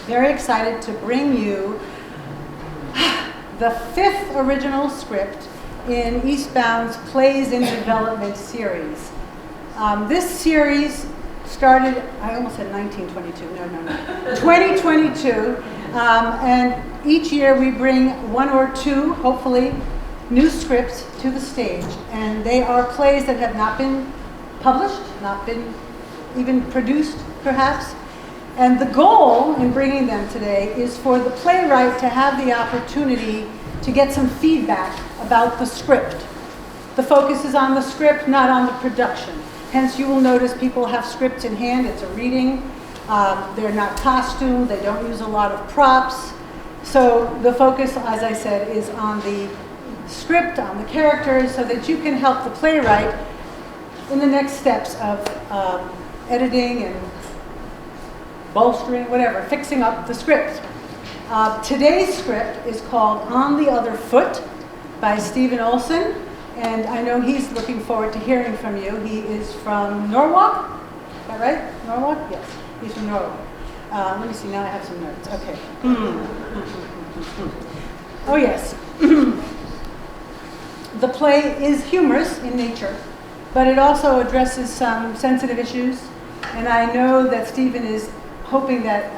very excited to bring you the 5th original script in Eastbound's Plays in Development series. This series started, I almost said 1922, no, 2022, and each year we bring 1 or 2, hopefully, new scripts to the stage, and they are plays that have not been published, not been even produced, perhaps. And the goal in bringing them today is for the playwright to have the opportunity to get some feedback about the script. The focus is on the script, not on the production. Hence, you will notice people have scripts in hand. It's a reading. They're not costumed. They don't use a lot of props. So the focus, as I said, is on the script, on the characters, so that you can help the playwright in the next steps of editing and bolstering, whatever, fixing up the script. Today's script is called On the Other Foot by Stephen Olson, and I know he's looking forward to hearing from you. He is from Norwalk, is that right? Norwalk? Yes, he's from Norwalk. Let me see, now I have some notes. Okay. Oh yes. The play is humorous in nature, but it also addresses some sensitive issues, and I know that Stephen is hoping that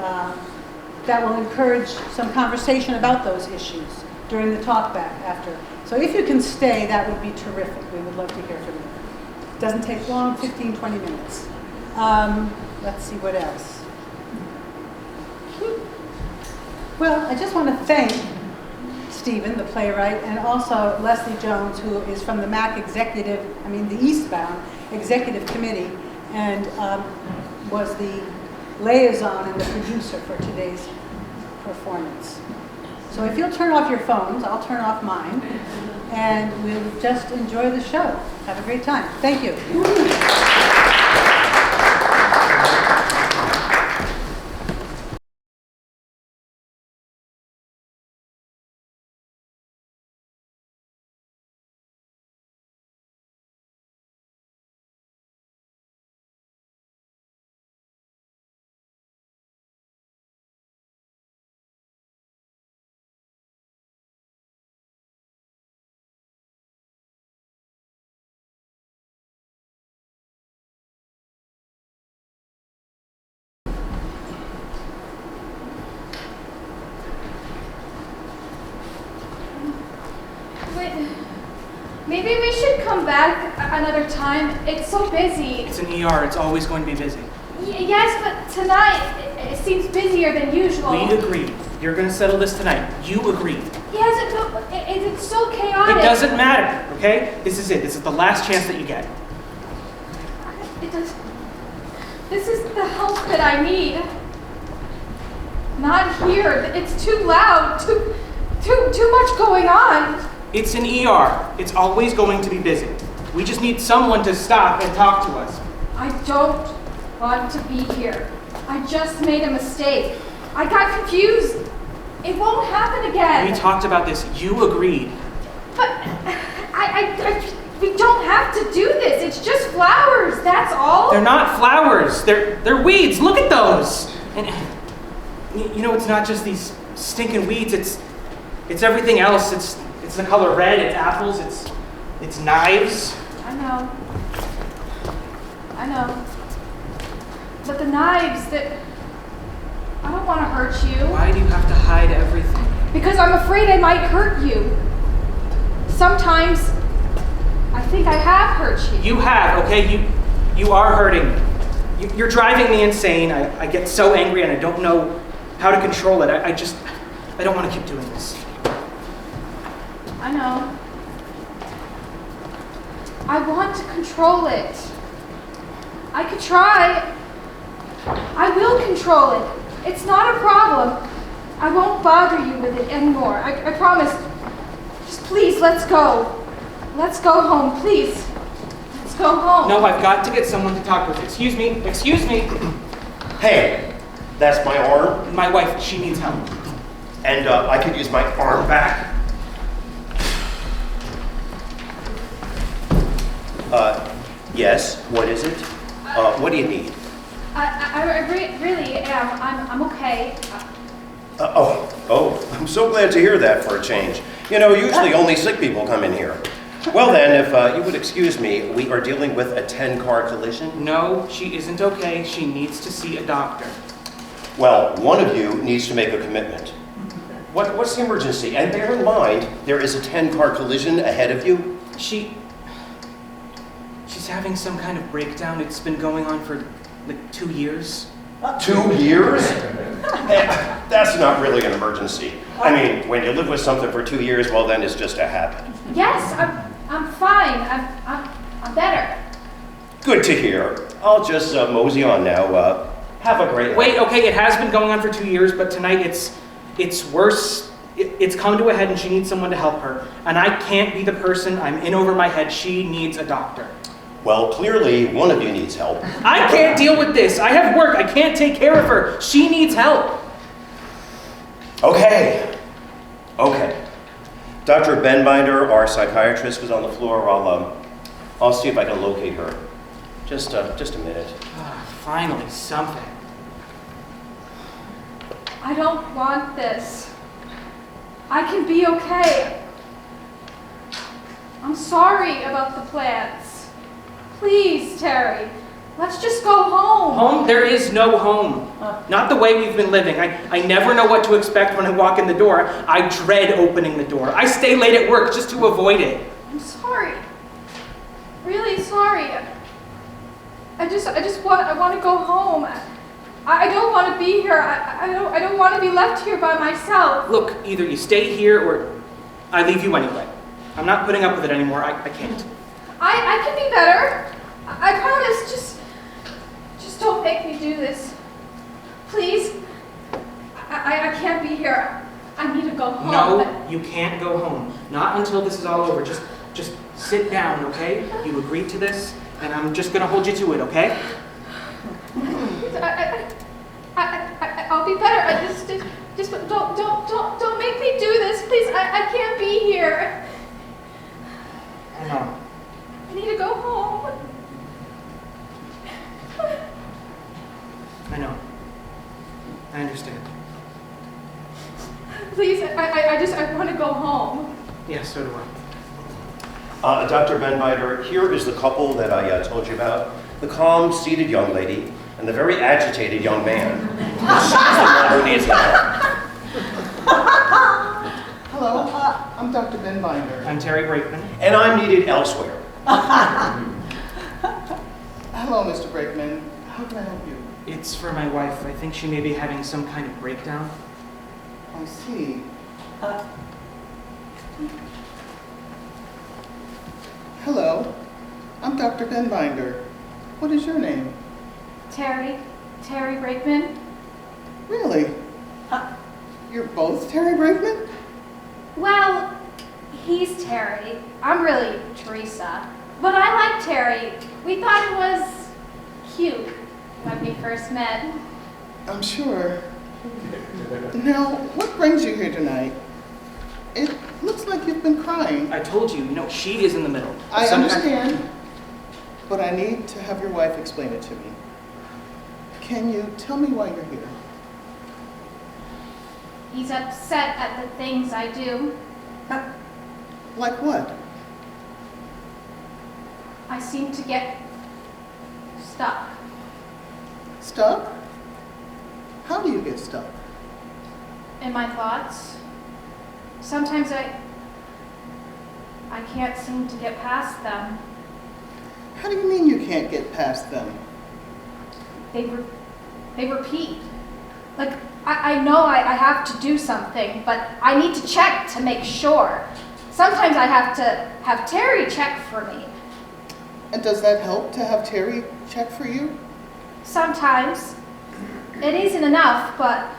that will encourage some conversation about those issues during the talk back after. So if you can stay, that would be terrific. We would love to hear from you. It doesn't take long, 15, 20 minutes. Let's see what else. Well, I just want to thank Stephen, the playwright, and also Leslie Jones, who is from the the Eastbound Executive Committee, and was the liaison and the producer for today's performance. So if you'll turn off your phones, I'll turn off mine, and we'll just enjoy the show. Have a great time. Thank you. Maybe we should come back another time. It's so busy. It's an ER. It's always going to be busy. Yes, but tonight it seems busier than usual. We agreed. You're going to settle this tonight. You agreed. Yes, it's so chaotic. It doesn't matter, okay? This is it. This is the last chance that you get. This is the help that I need. Not here. It's too loud. Too much going on. It's an ER. It's always going to be busy. We just need someone to stop and talk to us. I don't want to be here. I just made a mistake. I got confused. It won't happen again. We talked about this. You agreed. But we don't have to do this. It's just flowers, that's all. They're not flowers. They're weeds. Look at those. And you know, it's not just these stinking weeds. It's everything else. It's the color red. It's apples. It's knives. I know. But the knives, I don't want to hurt you. Why do you have to hide everything? Because I'm afraid I might hurt you. Sometimes I think I have hurt you. You have, okay? You are hurting. You're driving me insane. I get so angry and I don't know how to control it. I don't want to keep doing this. I know. I want to control it. I could try. I will control it. It's not a problem. I won't bother you with it anymore. I promise. Just please, let's go. Let's go home, please. Let's go home. No, I've got to get someone to talk with. Excuse me. Hey, that's my arm. My wife, she needs help. And I could use my arm back. Yes, what is it? What do you need? I really am. I'm okay. I'm so glad to hear that for a change. You know, usually only sick people come in here. Well then, if you would excuse me, we are dealing with a 10-car collision. No, she isn't okay. She needs to see a doctor. Well, one of you needs to make a commitment. What's the emergency? And bear in mind, there is a 10-car collision ahead of you. She's having some kind of breakdown. It's been going on for like 2 years. 2 years? That's not really an emergency. I mean, when you live with something for 2 years, well then it's just a habit. Yes, I'm fine. I'm better. Good to hear. I'll just mosey on now. Have a great night. Wait, okay, it has been going on for 2 years, but tonight it's worse. It's come to a head and she needs someone to help her. And I can't be the person. I'm in over my head. She needs a doctor. Well, clearly one of you needs help. I can't deal with this. I have work. I can't take care of her. She needs help. Okay. Dr. Benbinder, our psychiatrist, was on the floor. I'll see if I can locate her. Just a minute. Finally, something. I don't want this. I can be okay. I'm sorry about the plans. Please, Terry, let's just go home. Home? There is no home. Not the way we've been living. I never know what to expect when I walk in the door. I dread opening the door. I stay late at work just to avoid it. I'm sorry. Really sorry. I want to go home. I don't want to be here. I don't want to be left here by myself. Look, either you stay here or I leave you anyway. I'm not putting up with it anymore. I can't. I can be better. I promise. Just don't make me do this. Please. I can't be here. I need to go home. No, you can't go home. Not until this is all over. Just sit down, okay? You agreed to this, and I'm just gonna hold you to it, okay? I'll be better. Just don't make me do this, please. I can't be here. I know. I need to go home. I know. I understand. Please, I want to go home. Yeah, so do Dr. Benbinder, here is the couple that I told you about. The calm, seated young lady and the very agitated young man. She's the one who needs help. Hello, I'm Dr. Benbinder. I'm Terry Brakeman. And I'm needed elsewhere. Hello, Mr. Brakeman. How can I help you? It's for my wife. I think she may be having some kind of breakdown. I see. Hello, I'm Dr. Benbinder. What is your name? Terry Brakeman. Really? You're both Terry Brakeman? Well, he's Terry. I'm really Teresa. But I like Terry. We thought it was cute when we first met. I'm sure. Now, what brings you here tonight? It looks like you've been crying. I told you, she is in the middle. I understand, but I need to have your wife explain it to me. Can you tell me why you're here? He's upset at the things I do. Like what? I seem to get stuck. Stuck? How do you get stuck? In my thoughts. Sometimes I can't seem to get past them. How do you mean you can't get past them? They repeat. Like, I know I have to do something, but I need to check to make sure. Sometimes I have to have Terry check for me. And does that help to have Terry check for you? Sometimes. It isn't enough, but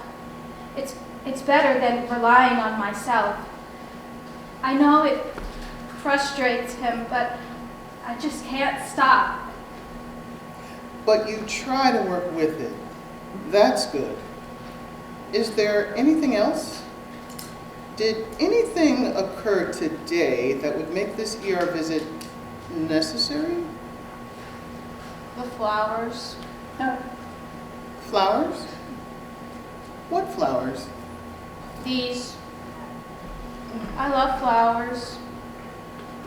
it's better than relying on myself. I know it frustrates him, but I just can't stop. But you try to work with it. That's good. Is there anything else? Did anything occur today that would make this ER visit necessary? The flowers. Flowers? What flowers? These. I love flowers.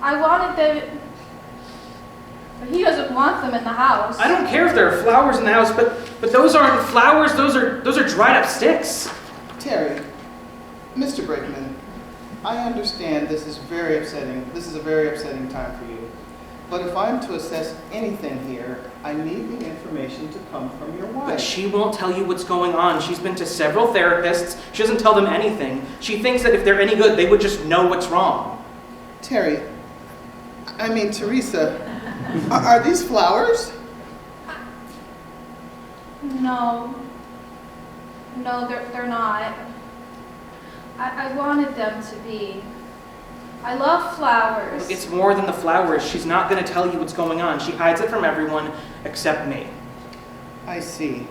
I wanted them, but he doesn't want them in the house. I don't care if there are flowers in the house, but those aren't flowers, those are dried up sticks. Terry, Mr. Brakeman, I understand this is very upsetting. This is a very upsetting time for you. But if I'm to assess anything here, I need the information to come from your wife. But she won't tell you what's going on. She's been to several therapists. She doesn't tell them anything. She thinks that if they're any good, they would just know what's wrong. Terry, Teresa, are these flowers? No. No, they're not. I wanted them to be. I love flowers. It's more than the flowers. She's not going to tell you what's going on. She hides it from everyone except me. I see.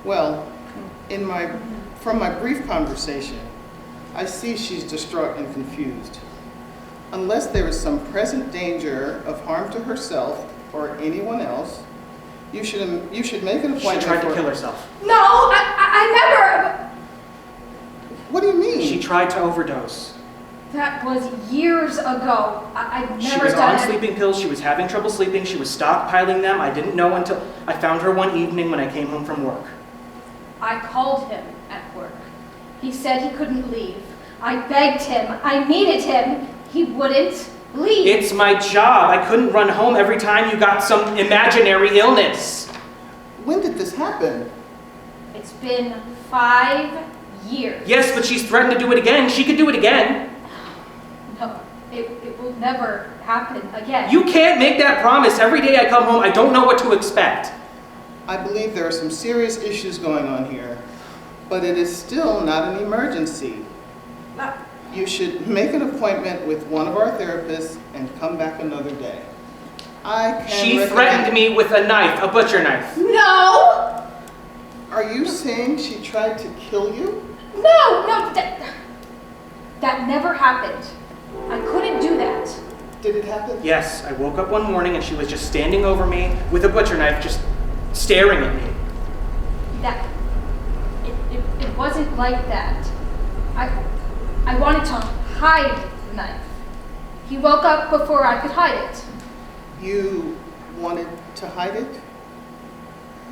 Well, from my brief conversation, I see she's distraught and confused. Unless there is some present danger of harm to herself or anyone else, you should make an appointment. She tried to kill herself. No, I never. What do you mean? She tried to overdose. That was years ago. I've never She was done on it. sleeping pills. She was having trouble sleeping. She was stockpiling them. I didn't know until I found her one evening when I came home from work. I called him at work. He said he couldn't leave. I begged him. I needed him. He wouldn't leave. It's my job. I couldn't run home every time you got some imaginary illness. When did this happen? It's been 5 years. Yes, but she's threatened to do it again. She could do it again. No, it will never happen again. You can't make that promise. Every day I come home, I don't know what to expect. I believe there are some serious issues going on here, but it is still not an emergency. You should make an appointment with one of our therapists and come back another day. She threatened me with a knife, a butcher knife. No! Are you saying she tried to kill you? No, that never happened. I couldn't do that. Did it happen? Yes, I woke up one morning and she was just standing over me with a butcher knife, just staring at me. It wasn't like that. I wanted to hide the knife. He woke up before I could hide it. You wanted to hide it?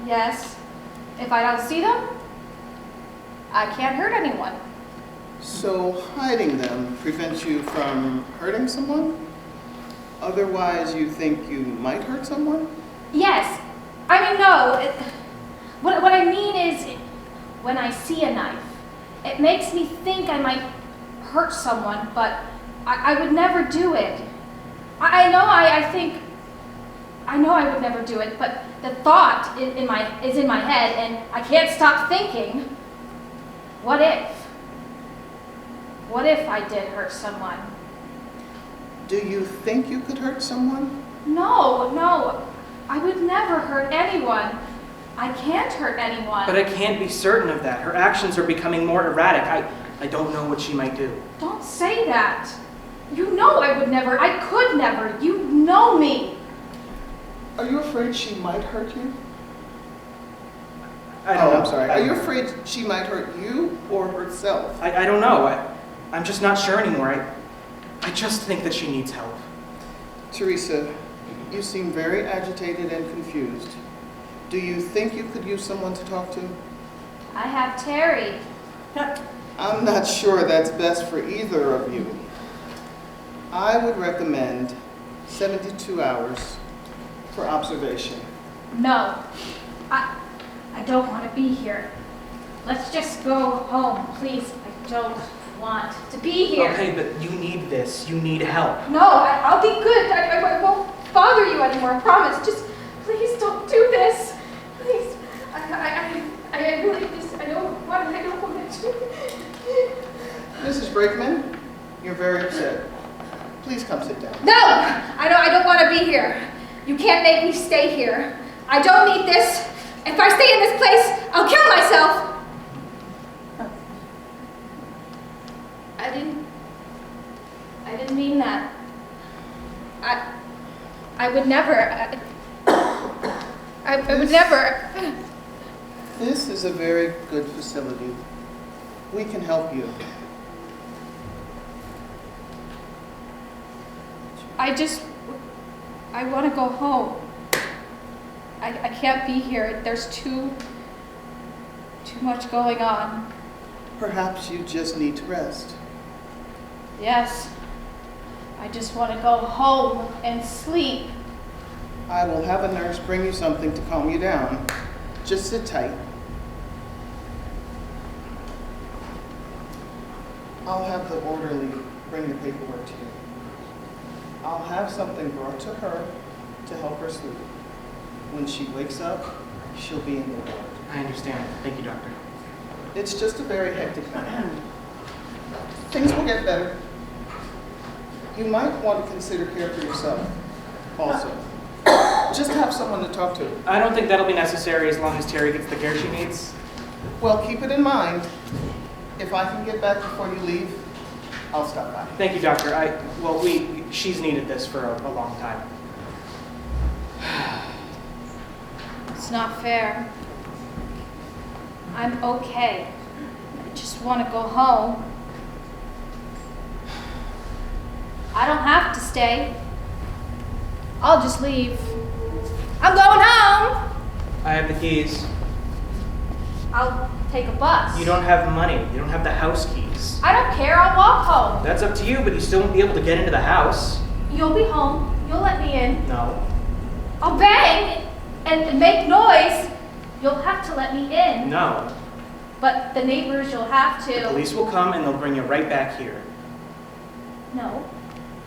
Yes. If I don't see them, I can't hurt anyone. So hiding them prevents you from hurting someone? Otherwise, you think you might hurt someone? Yes. No. What I mean is, when I see a knife, it makes me think I might hurt someone, but I would never do it. I know I would never do it, but the thought is in my head, and I can't stop thinking, what if? What if I did hurt someone? Do you think you could hurt someone? No. I would never hurt anyone. I can't hurt anyone. But I can't be certain of that. Her actions are becoming more erratic. I don't know what she might do. Don't say that. You know I would never. I could never. You know me. Are you afraid she might hurt you? I don't know. I'm sorry. Are you afraid she might hurt you or herself? I don't know. I'm just not sure anymore. I just think that she needs help. Teresa, you seem very agitated and confused. Do you think you could use someone to talk to? I have Terry. I'm not sure that's best for either of you. I would recommend 72 hours for observation. No. I don't want to be here. Let's just go home, please. I don't want to be here. Okay, but you need this. You need help. No, I'll be good. I won't bother you anymore, I promise. Just please don't do this. Please. I really just, I don't want to. Mrs. Brakeman, you're very upset. Please come sit down. No! I don't want to be here. You can't make me stay here. I don't need this. If I stay in this place, I'll kill myself. I didn't mean that. I would never. I would never. This is a very good facility. We can help you. I want to go home. I can't be here. There's too much going on. Perhaps you just need to rest. Yes. I just want to go home and sleep. I will have a nurse bring you something to calm you down. Just sit tight. I'll have the orderly bring the paperwork to you. I'll have something brought to her to help her sleep. When she wakes up, she'll be in the ward. I understand. Thank you, doctor. It's just a very hectic night. Things will get better. You might want to consider care for yourself also. Just have someone to talk to. I don't think that'll be necessary as long as Terry gets the care she needs. Well, keep it in mind. If I can get back before you leave, I'll stop by. Thank you, doctor. She's needed this for a long time. It's not fair. I'm okay. I just want to go home. I don't have to stay. I'll just leave. I'm going home. I have the keys. I'll take a bus. You don't have money. You don't have the house keys. I don't care. I'll walk home. That's up to you, but you still won't be able to get into the house. You'll be home. You'll let me in. No. I'll bang and make noise. You'll have to let me in. No. But the neighbors, you'll have The to. police will come and they'll bring you right back here. No.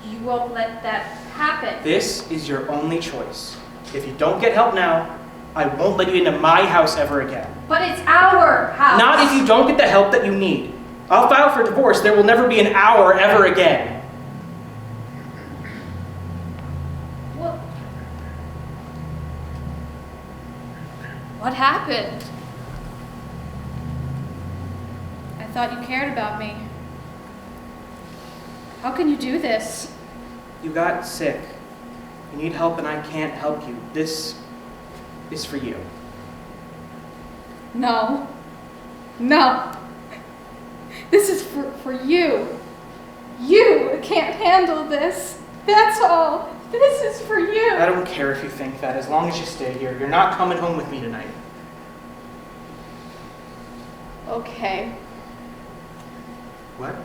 You won't let that happen. This is your only choice. If you don't get help now, I won't let you into my house ever again. But it's our house. Not if you don't get the help that you need. I'll file for divorce. There will never be an hour ever again. Well, what happened? I thought you cared about me. How can you do this? You got sick. You need help and I can't help you. This is for you. No. No. This is for you. You can't handle this. That's all. This is for you. I don't care if you think that, as long as you stay here. You're not coming home with me tonight. Okay. What?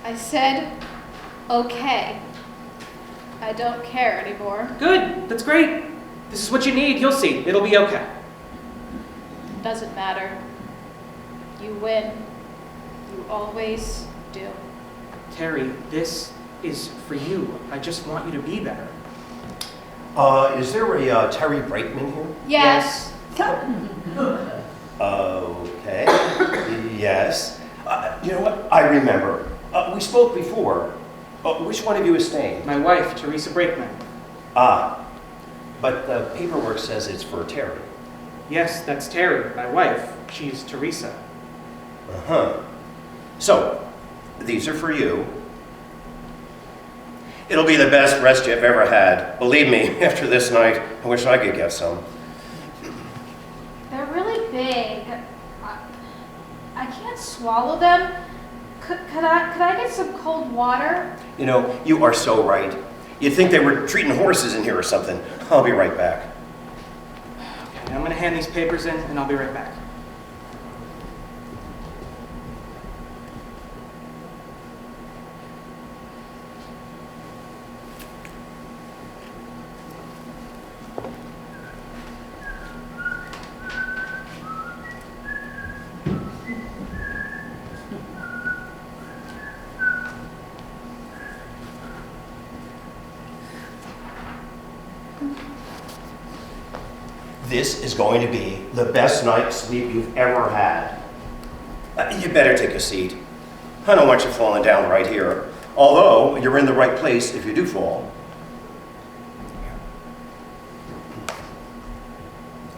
I said, okay. I don't care anymore. Good. That's great. This is what you need. You'll see. It'll be okay. Doesn't matter. You win. You always do. Terry, this is for you. I just want you to be better. Is there a Terry Brakeman here? Yes. Okay. Yes. You know what? I remember. We spoke before. Which one of you is staying? My wife, Teresa Brakeman. Ah. But the paperwork says it's for Terry. Yes, that's Terry, my wife. She's Teresa. Uh-huh. So, these are for you. It'll be the best rest you've ever had. Believe me, after this night, I wish I could get some. They're really big. I can't swallow them. Could I get some cold water? You know, you are so right. You'd think they were treating horses in here or something. I'll be right back. Okay, I'm going to hand these papers in and I'll be right back. This is going to be the best night's sleep you've ever had. You better take a seat. I don't want you falling down right here. Although, you're in the right place if you do fall.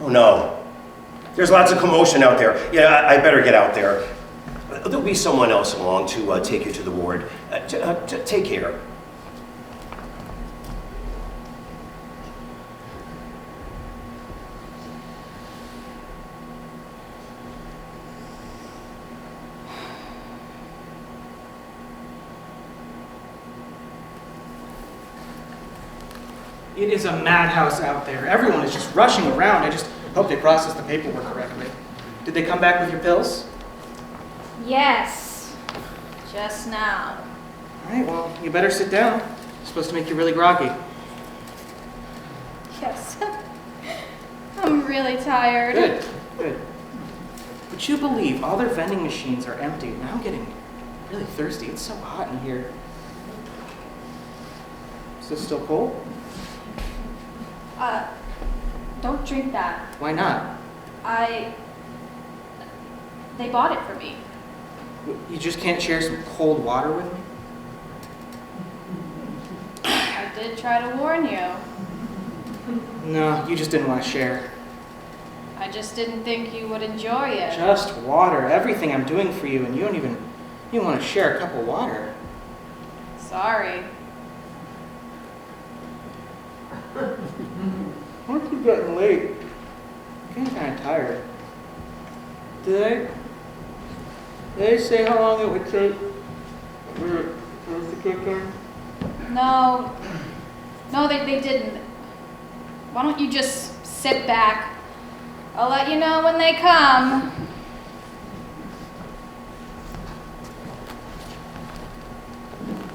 Oh no. There's lots of commotion out there. Yeah, I better get out there. There'll be someone else along to take you to the ward. Take care. It is a madhouse out there. Everyone is just rushing around. I just hope they processed the paperwork correctly. Did they come back with your pills? Yes. Just now. All right, well, you better sit down. It's supposed to make you really groggy. Yes. I'm really tired. Good, good. Would you believe all their vending machines are empty? Now I'm getting really thirsty. It's so hot in here. Is this still cold? Don't drink that. Why not? They bought it for me. You just can't share some cold water with me? I did try to warn you. No, you just didn't want to share. I just didn't think you would enjoy it. Just water. Everything I'm doing for you, and you want to share a cup of water. Sorry. Aren't you getting late? I'm getting kind of tired. Did they say how long it would take for it to kick in? No, they didn't. Why don't you just sit back? I'll let you know when they come.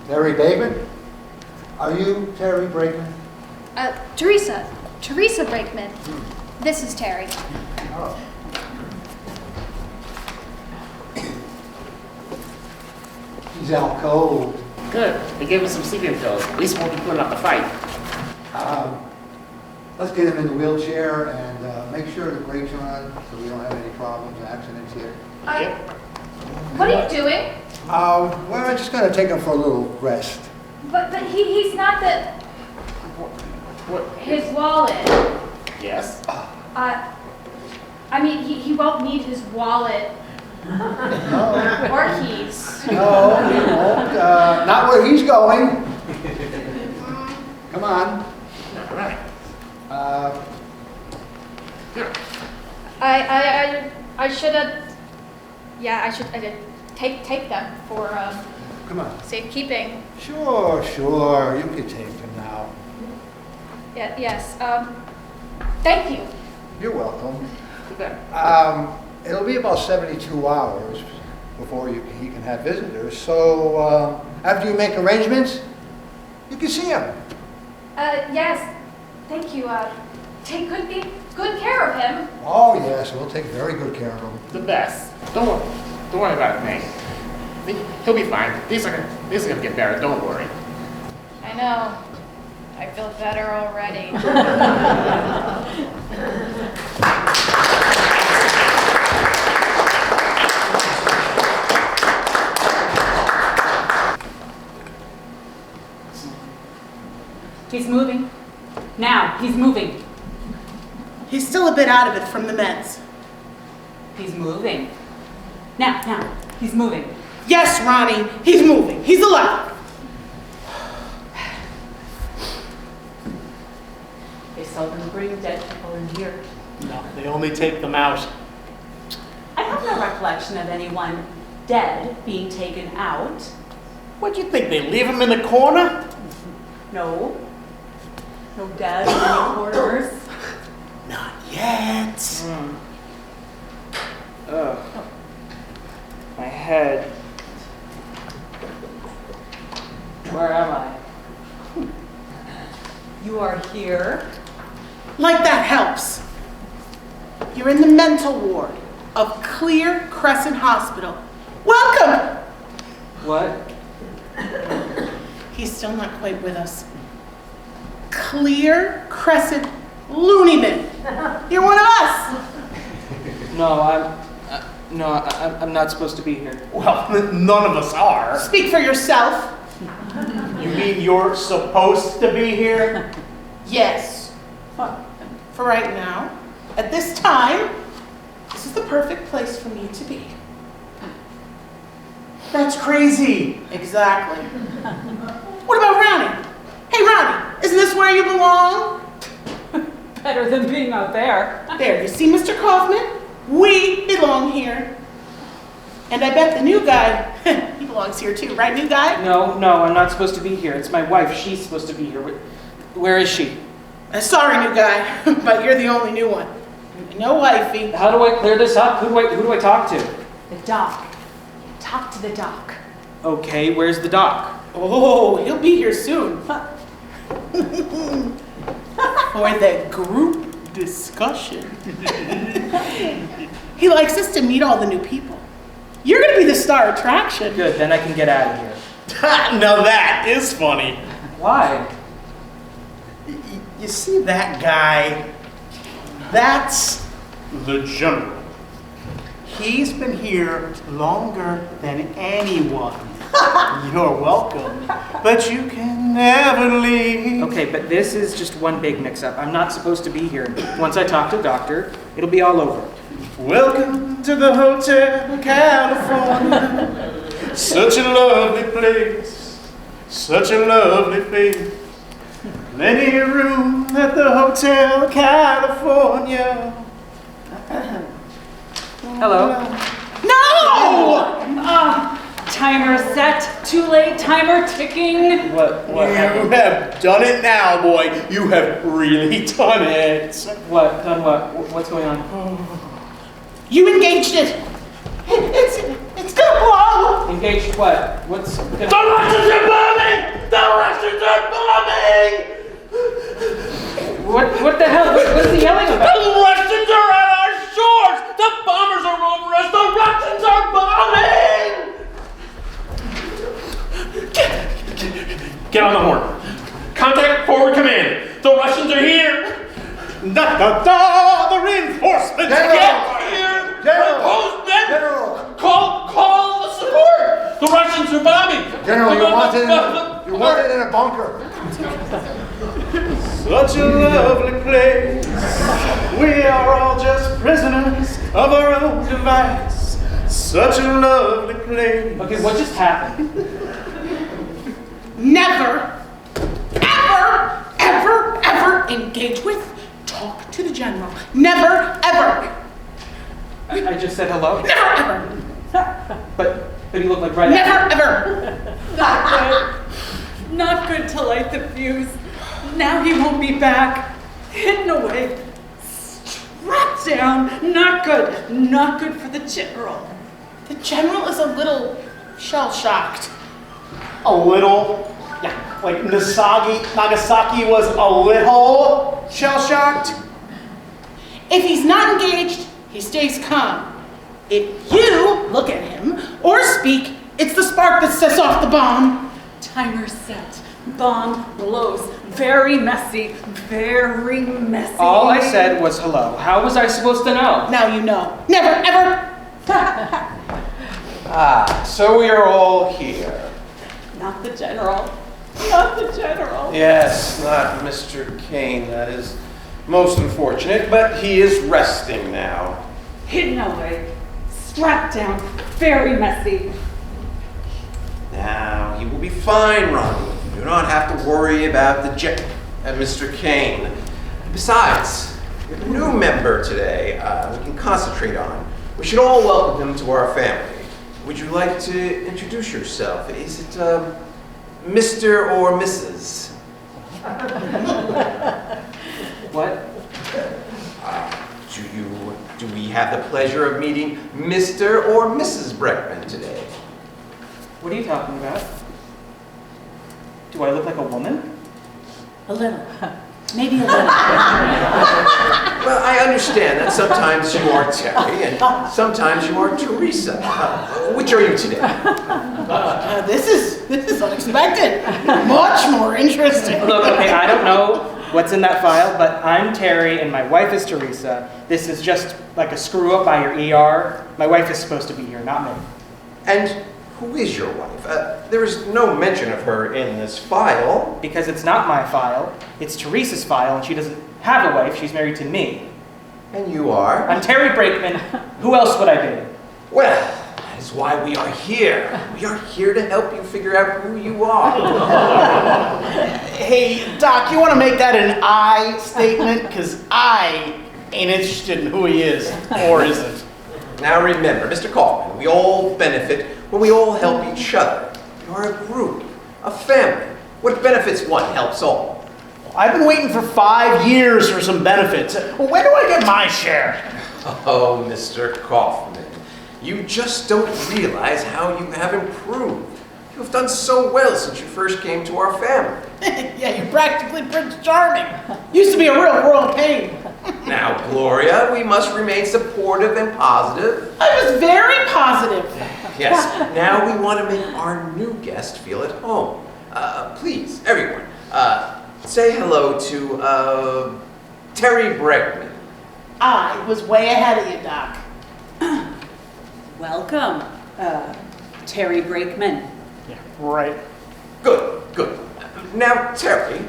Terry Brakeman? Are you Terry Brakeman? Teresa Brakeman. This is Terry. Oh. He's out cold. Good. They gave us some sleeping pills. At least won't be putting up a fight. Let's get him in the wheelchair and make sure the brakes are on so we don't have any problems, accidents here. What are you doing? We're just going to take him for a little rest. But he's not the... What? His wallet. Yes. I mean, he won't need his wallet No, or keys. no, he won't. Not where he's going. Come on. All right. Here. I should have... Yeah, I should take them for Come on. safekeeping. Sure, you can take him now. Yeah, yes. Thank you. You're welcome. Too bad. It'll be about 72 hours before he can have visitors. So after you make arrangements, you can see him. Yes. Thank you. Take good care of him. Oh yes, we'll take very good care of him. The best. Don't worry about it, May. He'll be fine. These are gonna get better. Don't worry. I know. I feel better already. He's moving. Now, he's moving. He's still a bit out of it from the meds. He's moving. Now, he's moving. Yes, Ronnie, he's moving. He's alive. They seldom bring dead people in here. No, they only take them out. I have no recollection of anyone dead being taken out. What do you think, they leave him in the corner? No. No dead in any corners. Not yet. My head. Where am I? You are here. Like that helps. You're in the mental ward of Clear Crescent Hospital. Welcome! What? He's still not quite with us. Clear Crescent Loony Bin. You're one of us. No, I'm not supposed to be here. Well, none of us are. Speak for yourself. You mean you're supposed to be here? Yes. Well, for right now, at this time, this is the perfect place for me to be. That's crazy. Exactly. What about Ronnie? Hey, Ronnie, isn't this where you belong? Better than being out there. There, you see, Mr. Kaufman? We belong here. And I bet the new guy, he belongs here too, right, new guy? No, I'm not supposed to be here. It's my wife. She's supposed to be here. Where is she? Sorry, new guy, but you're the only new one. No wifey. How do I clear this up? Who do I talk to? The doc. Talk to the doc. Okay, where's the doc? Oh, he'll be here soon. For the group discussion. He likes us to meet all the new people. You're gonna be the star attraction. Good, then I can get out of here. Now that is funny. Why? You see that guy? That's the general. He's been here longer than anyone. You're welcome, but you can never leave. Okay, but this is just one big mix-up. I'm not supposed to be here. Once I talk to the doctor, it'll be all over. Welcome to the Hotel California. Such a lovely place, such a lovely face. Plenty of room at the Hotel California. Hello. No! Timer set. Too late. Timer ticking. What You happened? have done it now, boy. You have really done it. What? Done what? What's going on? You engaged it. It's gonna blow. Engaged what? What's gonna... The Russians are bombing! The Russians are bombing! What the hell? What's he yelling about? The Russians are at our shores! The bombers are over us! The Russians are bombing! Get on the horn. Contact forward command. The Russians are here. The reinforcements General! get here. General! Postmen! General! Call the support. The Russians are bombing. General, you're wanted in a bunker. Such a lovely place. We are all just prisoners of our own device. Such a lovely place. Okay, what just happened? Never, ever engage with, talk to the general. Never, ever. I just said hello? Never, ever. But you look like right Never, after. ever. Not good. Not good to light the fuse. Now he won't be back. Hidden away. Strapped down. Not good. Not good for the general. The general is a little shell-shocked. A little, yeah, like Nagasaki was a little shell-shocked. If he's not engaged, he stays calm. If you look at him or speak, it's the spark that sets off the bomb. Timer set. Bomb blows. Very messy. Very messy. All I said was hello. How was I supposed to know? Now you know. Never, ever. So we are all here. Not the general. Not the general. Yes, not Mr. Kane. That is most unfortunate, but he is resting now. Hidden away. Strapped down. Very messy. Now, he will be fine, Ronnie. You do not have to worry about Mr. Kane. Besides, we have a new member today we can concentrate on. We should all welcome him to our family. Would you like to introduce yourself? Is it Mr. or Mrs.? What? Do we have the pleasure of meeting Mr. or Mrs. Breckman today? What are you talking about? Do I look like a woman? A little. Maybe a little. Well, I understand that sometimes you are Terry and sometimes you are Teresa. Which are you today? This is unexpected. Much more interesting. Look, okay, I don't know what's in that file, but I'm Terry and my wife is Teresa. This is just like a screw up by your ER. My wife is supposed to be here, not me. And who is your wife? There is no mention of her in this file. Because it's not my file, it's Teresa's file, and she doesn't have a wife, she's married to me. And you are? I'm Terry Brakeman. Who else would I be? Well, that is why we are here. We are here to help you figure out who you are. Hey, Doc, you want to make that an I statement? Because I ain't interested in who he is or isn't. Now remember, Mr. Kaufman, we all benefit when we all help each other. We are a group, a family. What benefits one helps all. I've been waiting for 5 years for some benefits. When do I get my share? Oh, Mr. Kaufman, you just don't realize how you have improved. You have done so well since you first came to our family. Yeah, you're practically Prince Charming. Used to be a real world pain. Now, Gloria, we must remain supportive and positive. I was very positive. Yes, now we want to make our new guest feel at home. Please, everyone, say hello to Terry Bregman. I was way ahead of you, Doc. Welcome, Terry Brakeman. Yeah, right. Good, good. Now, Terry,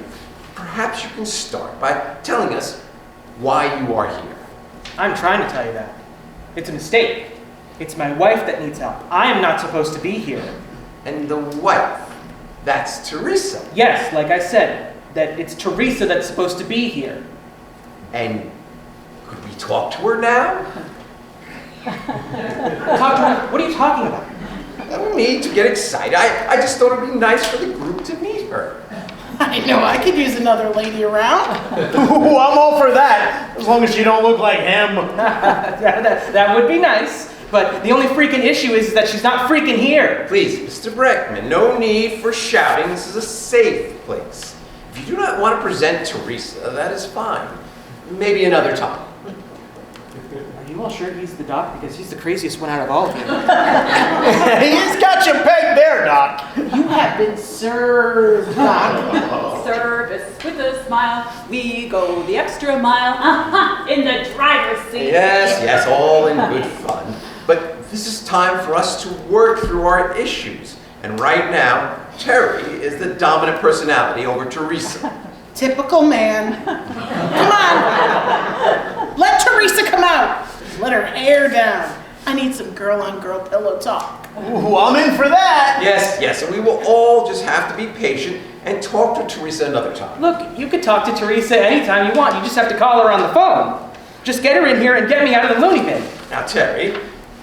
perhaps you can start by telling us why you are here. I'm trying to tell you that. It's a mistake. It's my wife that needs help. I am not supposed to be here. And the wife, that's Teresa. Yes, like I said, that it's Teresa that's supposed to be here. And could we talk to her now? Talk to her? What are you talking about? No need to get excited. I just thought it'd be nice for the group to meet her. I know I could use another lady around. Ooh, I'm all for that, as long as you don't look like him. that would be nice. But the only freaking issue is that she's not freaking here. Please, Mr. Breckman, no need for shouting. This is a safe place. If you do not want to present Teresa, that is fine. Maybe another time. Are you all sure he's the doc? Because he's the craziest one out of all of you. He's got you pegged there, Doc. You have been served, Doc. Service with a smile. We go the extra mile. In the driver's seat. Yes, all in good fun. But this is time for us to work through our issues. And right now, Terry is the dominant personality over Teresa. Typical man. Come on. Let Teresa come out. Let her hair down. I need some girl-on-girl pillow talk. Ooh, I'm in for that. Yes, and we will all just have to be patient and talk to Teresa another time. Look, you could talk to Teresa anytime you want. You just have to call her on the phone. Just get her in here and get me out of the loony bin. Now, Terry,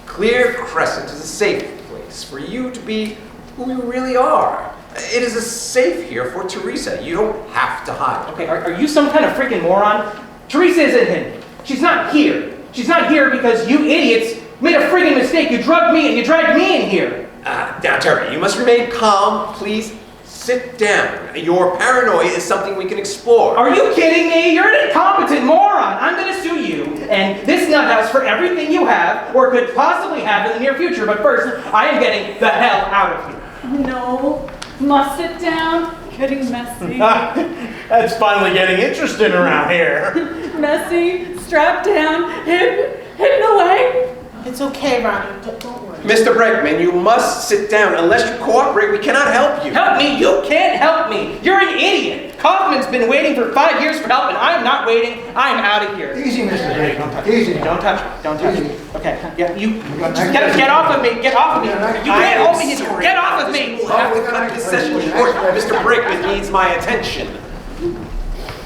Clear Crescent is a safe place for you to be who you really are. It is a safe here for Teresa. You don't have to hide. Okay, are you some kind of freaking moron? Teresa isn't in. She's not here. She's not here because you idiots made a friggin' mistake. You drugged me and you dragged me in here. Now, Terry, you must remain calm. Please sit down. Your paranoia is something we can explore. Are you kidding me? You're an incompetent moron. I'm going to sue you and this nut house for everything you have or could possibly have in the near future. But first, I am getting the hell out of here. No. Must sit down. Getting messy. That's finally getting interesting around here. Messy. Strapped down. Hidden away. It's okay, Ronnie. Don't worry. Mr. Breckman, you must sit down. Unless you cooperate, we cannot help you. Help me? You can't help me. You're an idiot. Kaufman's been waiting for 5 years for help, and I'm not waiting. I'm out of here. Easy, Mr. Drake. Easy. Don't touch me. Don't touch me. Okay. Yeah, you just get off of me. Get off of me. You can't hold me. Get off of me. We'll have to cut this session short. Mr. Breckman needs my attention.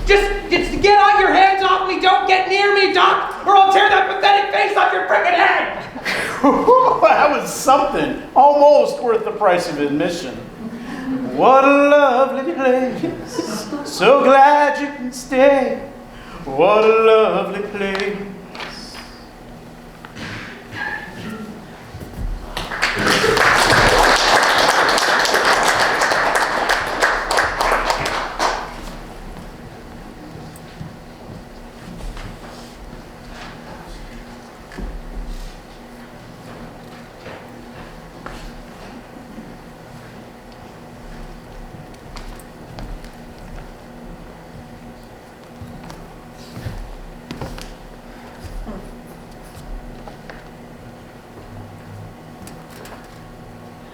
Just get all your hands off me. Don't get near me, Doc, or I'll tear that pathetic face off your frickin' head. That was something. Almost worth the price of admission. What a lovely place. So glad you can stay. What a lovely place.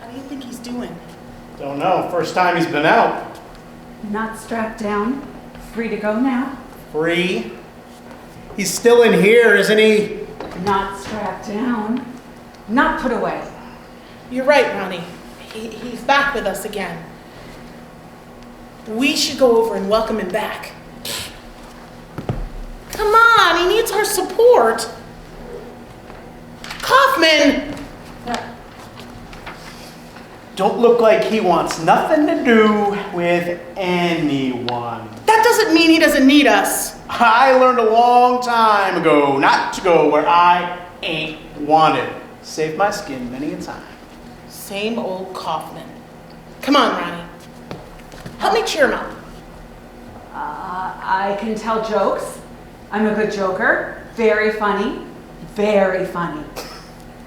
How do you think he's doing? Don't know. First time he's been out. Not strapped down. Free to go now. Free. He's still in here, isn't he? Not strapped down. Not put away. You're right, Ronnie. He's back with us again. We should go over and welcome him back. Come on, he needs our support. Kaufman! don't look like he wants nothing to do with anyone. That doesn't mean he doesn't need us. I learned a long time ago not to go where I ain't wanted. Saved my skin many a time. Same old Kaufman. Come on, Ronnie. Help me cheer him up. I can tell jokes. I'm a good joker. Very funny. Very funny.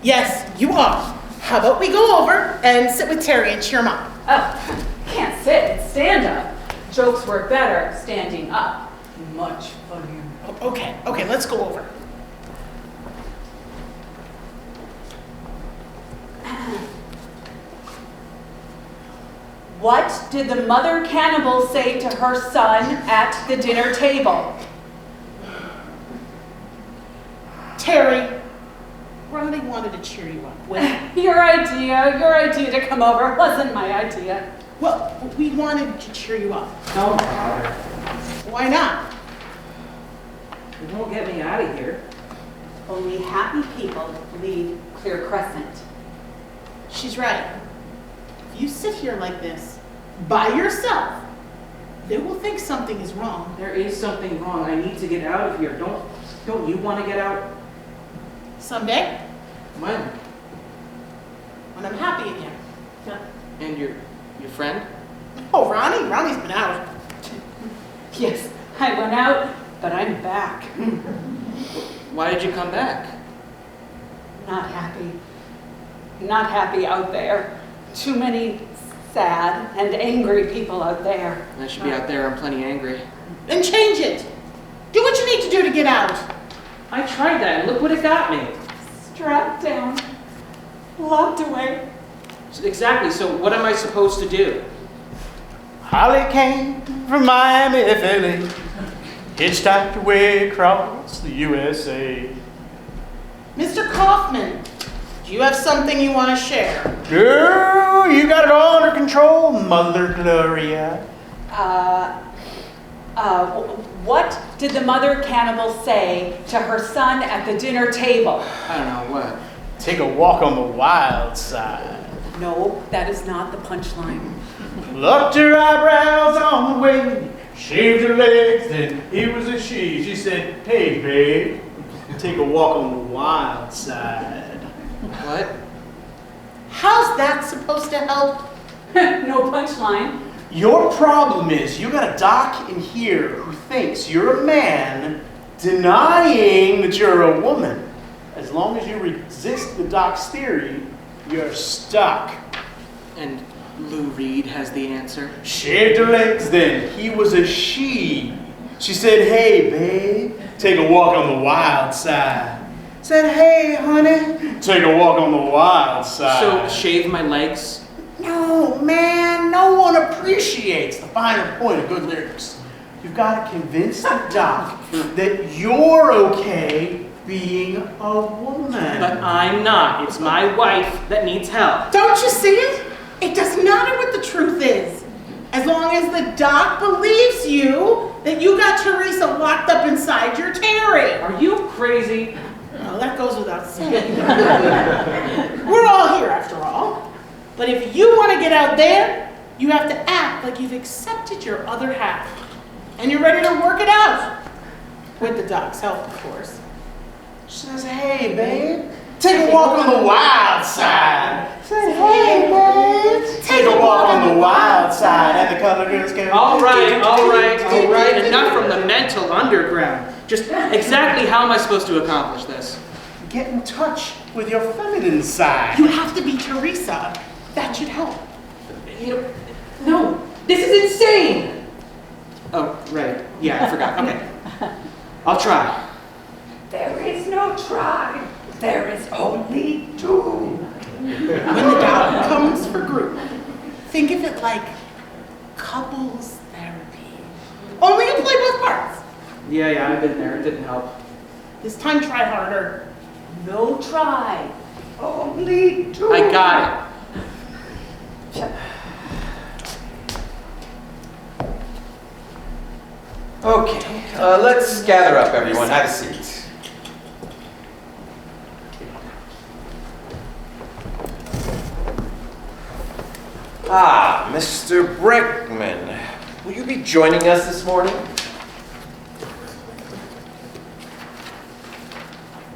Yes, you are. How about we go over and sit with Terry and cheer him up? Oh, can't sit. Stand up. Jokes work better standing up. Much funnier. Okay, let's go over. What did the mother cannibal say to her son at the dinner table? Terry, Ronnie wanted to cheer you up. Your idea to come over wasn't my idea. Well, we wanted to cheer you up. Don't bother. Why not? You won't get me out of here. Only happy people leave Clear Crescent. She's right. If you sit here like this, by yourself, they will think something is wrong. There is something wrong. I need to get out of here. Don't you want to get out? Someday, When? when I'm happy again. And your friend? Oh, Ronnie's been out. Yes, I went out, but I'm back. Why did you come back? Not happy. Not happy out there. Too many sad and angry people out there. I should be out there. I'm plenty angry. Then change it. Do what you need to do to get out. I tried that, and look what it got me. Strapped down. Locked away. Exactly, so what am I supposed to do? Holly came from Miami, Philly, hitchhiked her way across the USA. Mr. Kaufman, do you have something you want to share? Girl, you got it all under control, Mother Gloria. What did the mother cannibal say to her son at the dinner table? I don't know, what? Take a walk on the wild side. No, that is not the punchline. Plucked her eyebrows on the way, shaved her legs, then it was a she. She said, hey, babe, take a walk on the wild side. What? How's that supposed to help? No punchline. Your problem is you got a doc in here who thinks you're a man denying that you're a woman. As long as you resist the doc's theory, you're stuck. And Lou Reed has the answer. Shaved her legs then. He was a she. She said, hey, babe, take a walk on the wild side. Said, hey, honey, take a walk on the wild side. So, shave my legs? No, man, no one appreciates the finer point of good lyrics. You've got to convince the doc that you're okay being a woman. But I'm not. It's my wife that needs help. Don't you see it? It doesn't matter what the truth is. As long as the doc believes you that you got Teresa locked up inside your Terry. Are you crazy? Well, that goes without saying. We're all here after all. But if you want to get out there, you have to act like you've accepted your other half. And you're ready to work it out. With the doc's help, of course. She says, hey, babe, take a walk on the wild side. Say, hey, babe, take a walk on the wild side. And the color girls go, All right. Enough from the mental underground. Just exactly how am I supposed to accomplish this? get in touch with your feminine side. You have to be Teresa. That should help. No, this is insane. Oh, right. Yeah, I forgot. Okay. I'll try. There is no try. There is only do. When the doubt comes for group, think of it like couples therapy. Only you play both parts. Yeah, I've been there. It didn't help. This time try harder. No try. Only do. I got it. Okay, let's gather up, everyone. Have a seat. Ah, Mr. Brickman, will you be joining us this morning?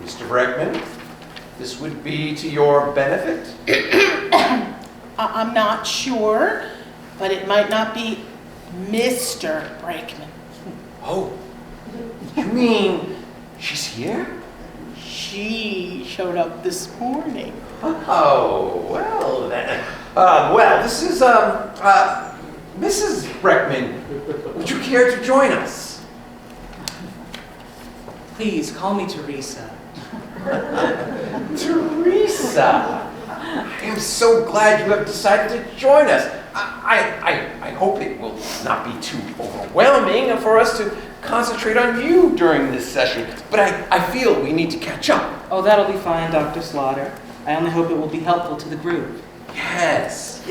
Mr. Brickman, this would be to your benefit? I'm not sure, but it might not be Mr. Brakeman. Oh, you mean she's here? She showed up this morning. Oh, well then. This is, Mrs. Breckman. Would you care to join us? Please, call me Teresa. Teresa! I am so glad you have decided to join us. I hope it will not be too overwhelming for us to concentrate on you during this session, but I feel we need to catch up. Oh, that'll be fine, Dr. Slaughter. I only hope it will be helpful to the group. Yes.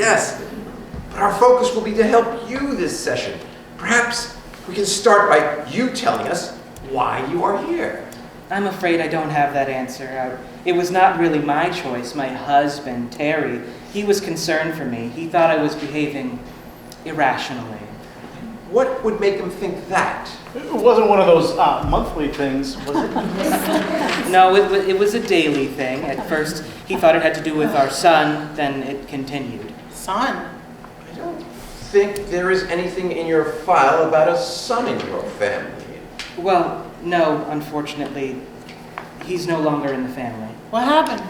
But our focus will be to help you this session. Perhaps we can start by you telling us why you are here. I'm afraid I don't have that answer. It was not really my choice. My husband, Terry, he was concerned for me. He thought I was behaving irrationally. What would make him think that? It wasn't one of those monthly things, was it? No, it was a daily thing. At first, he thought it had to do with our son, then it continued. Son? I don't think there is anything in your file about a son in your family. Well, no, unfortunately. He's no longer in the family. What happened?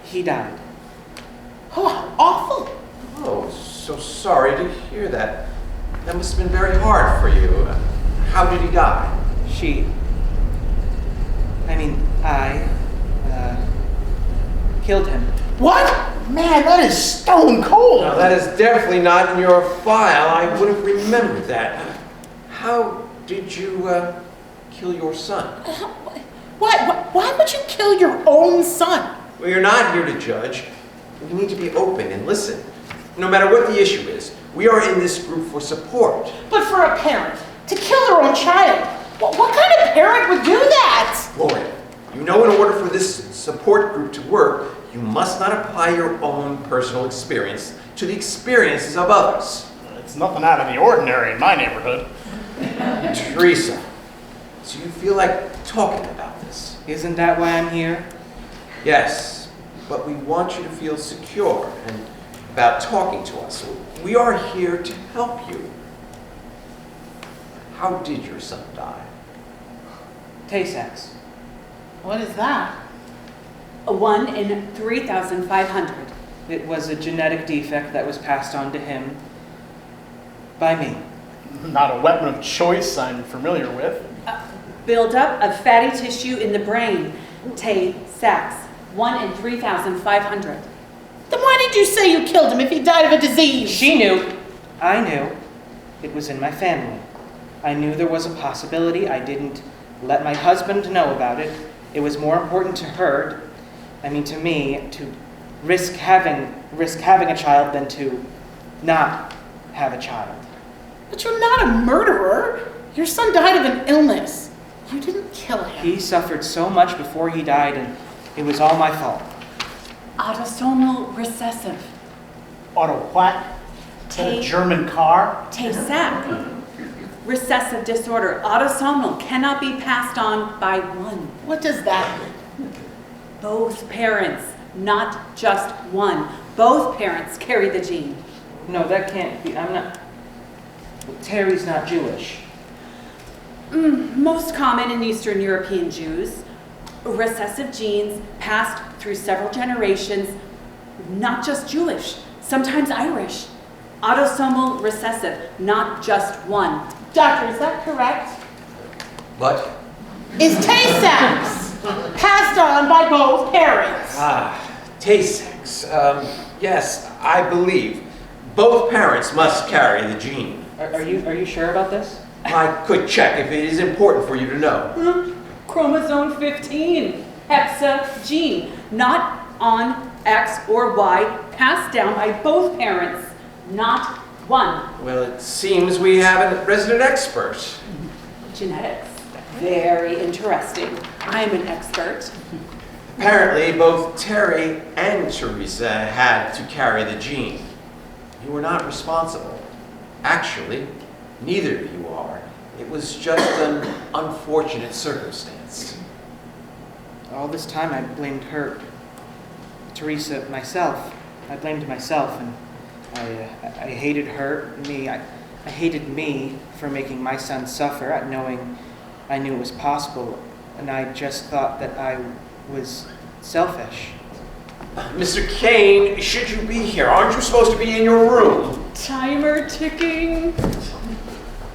He died. Oh, awful. Oh, so sorry to hear that. That must have been very hard for you. How did he die? I killed him. What? Man, that is stone cold. Now, that is definitely not in your file. I would have remembered that. How did you kill your son? Why would you kill your own son? Well, you're not here to judge. We need to be open and listen. No matter what the issue is, we are in this group for support. But for a parent, to kill their own child, what kind of parent would do that? Lloyd, you know in order for this support group to work, you must not apply your own personal experience to the experiences of others. It's nothing out of the ordinary in my neighborhood. Teresa, do you feel like talking about this? Isn't that why I'm here? Yes, but we want you to feel secure and about talking to us. We are here to help you. How did your son die? Tay-Sachs. What is that? A 1 in 3,500. It was a genetic defect that was passed on to him by me. Not a weapon of choice I'm familiar with. Buildup of fatty tissue in the brain. Tay-Sachs. 1 in 3,500. Then why did you say you killed him if he died of a disease? She knew. I knew. It was in my family. I knew there was a possibility. I didn't let my husband know about it. It was more important to her, to me, to risk having a child than to not have a child. But you're not a murderer. Your son died of an illness. You didn't kill him. He suffered so much before he died, and it was all my fault. Autosomal recessive. Auto what? Is that a German car? Tay-Sachs. Recessive disorder. Autosomal cannot be passed on by one. What does that mean? Both parents, not just one. Both parents carry the gene. No, that can't be. Terry's not Jewish. Most common in Eastern European Jews. Recessive genes passed through several generations, not just Jewish, sometimes Irish. Autosomal recessive, not just one. Doctor, is that correct? What? Is Tay-Sachs passed on by both parents? Tay-Sachs. Yes, I believe. Both parents must carry the gene. Are you sure about this? I could check if it is important for you to know. Chromosome 15, hepsa gene, not on X or Y, passed down by both parents, not one. Well, it seems we have a resident expert. Genetics, very interesting. I'm an expert. Apparently, both Terry and Teresa had to carry the gene. You were not responsible. Actually, neither of you are. It was just an unfortunate circumstance. All this time I blamed her. Teresa, myself. I blamed myself, and I hated her, me. I hated me for making my son suffer, knowing I knew it was possible, and I just thought that I was selfish. Mr. Kane, should you be here? Aren't you supposed to be in your room? Timer ticking.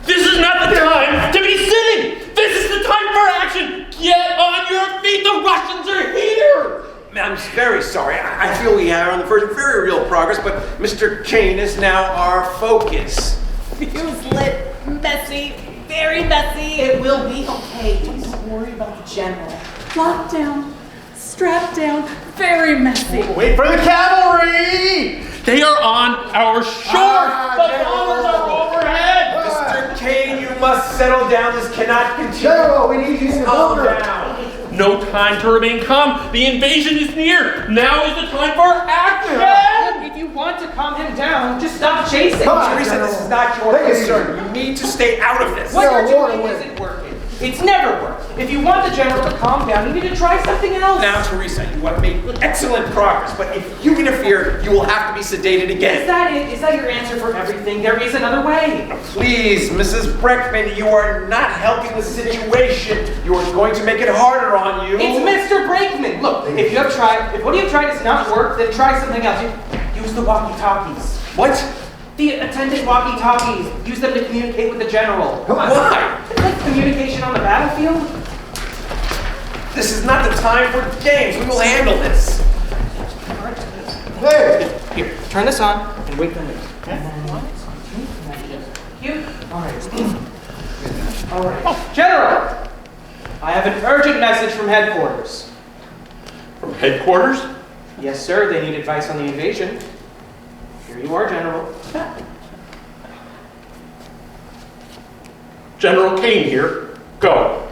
This is not the time to be sitting! This is the time for action! Get on your feet! The Russians are here! I'm very sorry. I feel we are on the verge of very real progress, but Mr. Kane is now our focus. Fuse lit. Messy. Very messy. It will be okay. Don't worry about the general. Locked down. Strapped down. Very messy. Wait for the cavalry! They are on our shore! The bombers are overhead! Mr. Kane, you must settle down. This cannot continue. General, we need you in the Calm bunker. down. No time to remain calm. The invasion is near. Now is the time for action! If you want to calm him down, just stop chasing. Come on, Teresa, General. this is not your Take it concern. You need to stay out of this. What No, you're water doing away. isn't working. It's never worked. If you want the general to calm down, you need to try something else. Now, Teresa, you have made excellent progress, but if you interfere, you will have to be sedated Is again. that it? Is that your answer for everything? There is another way. Please, Mrs. Breckman, you are not helping the situation. You are going to make it harder on you. It's Mr. Brakeman. Look, if what you have tried does not work, then try something else. Use the walkie-talkies. What? The attendant walkie-talkies. Use them to communicate with the general. Why? It's like communication on the battlefield. This is not the time for games. We will handle this. Hey! Here, turn this on and wait for me. You? All right. General, I have an urgent message from headquarters. From headquarters? Yes, sir. They need advice on the invasion. Here you are, General. General Kane here. Go.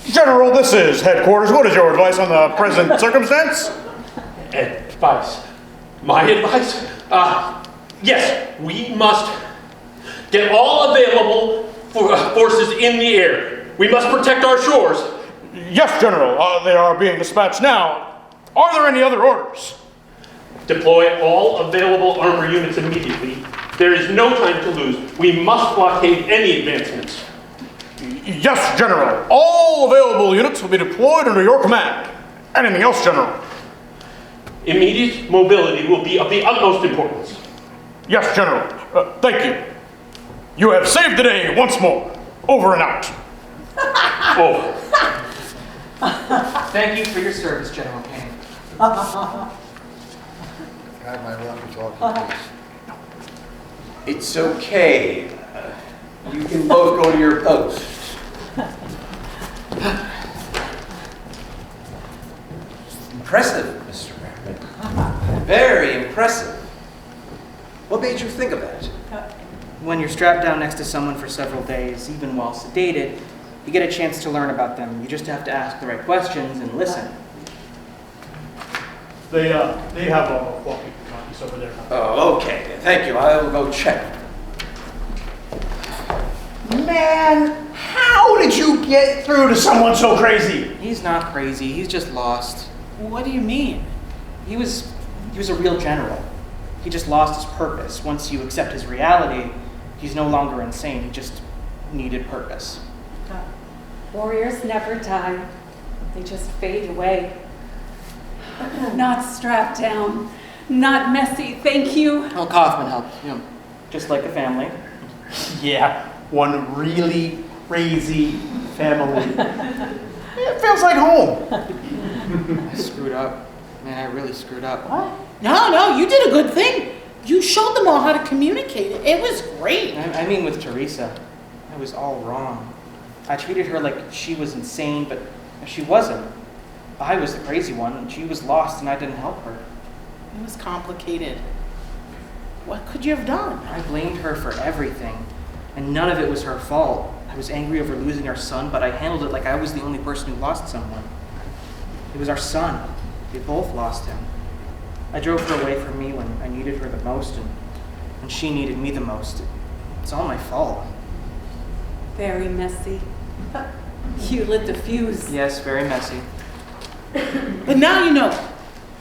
General, this is headquarters. What is your advice on the present circumstance? Advice. My advice? Yes, we must get all available forces in the air. We must protect our shores. Yes, General. They are being dispatched now. Are there any other orders? Deploy all available armor units immediately. There is no time to lose. We must blockade any advancements. Yes, General. All available units will be deployed under your command. Anything else, General? Immediate mobility will be of the utmost importance. Yes, General. Thank you. You have saved the day once more. Over and out. Over. Thank you for your service, General Kane. Have my walkie-talkie, please. It's okay. You can both go to your posts. Impressive, Mr. Merriman. Very impressive. What made you think of that? When you're strapped down next to someone for several days, even while sedated, you get a chance to learn about them. You just have to ask the right questions and listen. They have walkie-talkies over there. Oh, okay. Thank you. I will go check. Man, how did you get through to someone so crazy? He's not crazy. He's just lost. What do you mean? He was a real general. He just lost his purpose. Once you accept his reality, he's no longer insane. He just needed purpose. Warriors never die. They just fade away. Not strapped down. Not messy. Thank you. Well, Kaufman helped, just like a family. Yeah, one really crazy family. It feels like home. I screwed up. Man, I really screwed up. What? No, you did a good thing. You showed them all how to communicate. It was great. I mean with Teresa. I was all wrong. I treated her like she was insane, but she wasn't. I was the crazy one. She was lost and I didn't help her. It was complicated. What could you have done? I blamed her for everything, and none of it was her fault. I was angry over losing our son, but I handled it like I was the only person who lost someone. It was our son. We both lost him. I drove her away from me when I needed her the most, and when she needed me the most. It's all my fault. Very messy. You lit the fuse. Yes, very messy. But now you know.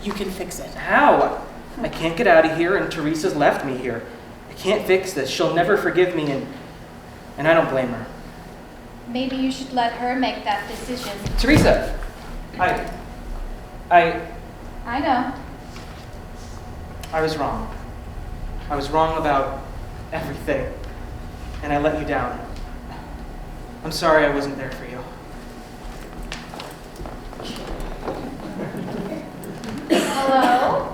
You can fix it. How? I can't get out of here, and Teresa's left me here. I can't fix this. She'll never forgive me, and I don't blame her. Maybe you should let her make that decision. Teresa! I know. I was wrong. I was wrong about everything, and I let you down. I'm sorry I wasn't there for you. Hello?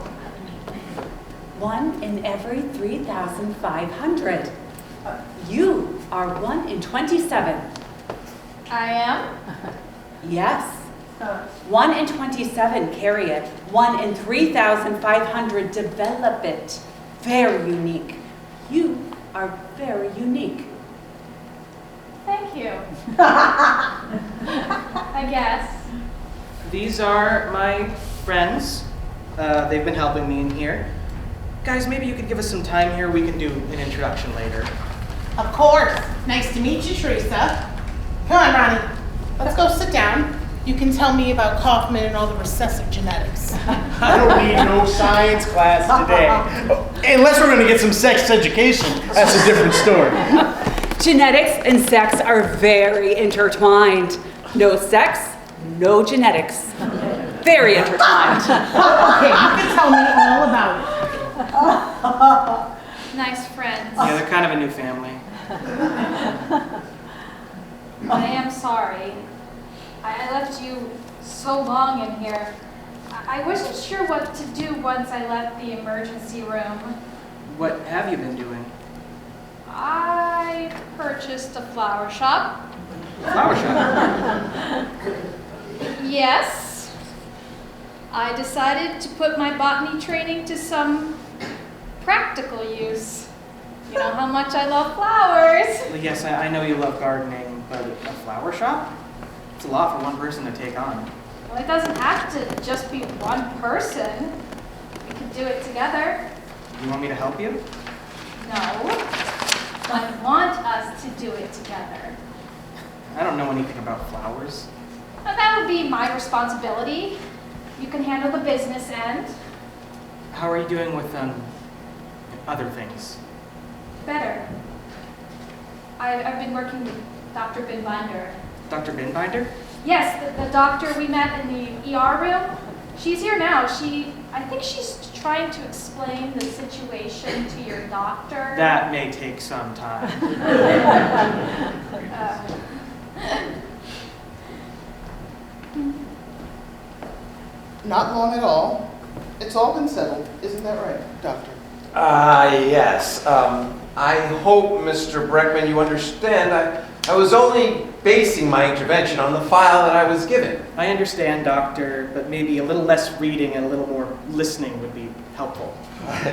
1 in every 3,500. You are 1 in 27. I am? Yes. 1 in 27 carry it. 1 in 3,500 develop it. Very unique. You are very unique. Thank you. I guess. These are my friends. They've been helping me in here. Guys, maybe you could give us some time here. We can do an introduction later. Of course. Nice to meet you, Teresa. Come on, Ronnie. Let's go sit down. You can tell me about Kaufman and all the recessive genetics. I don't need no science class today. Unless we're going to get some sex education. That's a different story. Genetics and sex are very intertwined. No sex, no genetics. Very intertwined. Okay, you can tell me all about it. Nice friends. Yeah, they're kind of a new family. I am sorry. I left you so long in here. I wasn't sure what to do once I left the emergency room. What have you been doing? I purchased a flower shop. Flower shop? Yes. I decided to put my botany training to some practical use. You know how much I love flowers. Well, yes, I know you love gardening, but a flower shop? It's a lot for one person to take on. Well, it doesn't have to just be one person. We can do it together. You want me to help you? No. I want us to do it together. I don't know anything about flowers. Now, that would be my responsibility. You can handle the business end. How are you doing with other things? Better. I've been working with Dr. Binbinder. Dr. Binbinder? Yes, the doctor we met in the ER room. She's here now. I think she's trying to explain the situation to your doctor. That may take some time. Not long at all. It's all been settled. Isn't that right, Doctor? Yes. I hope, Mr. Breckman, you understand. I was only basing my intervention on the file that I was given. I understand, Doctor, but maybe a little less reading and a little more listening would be helpful.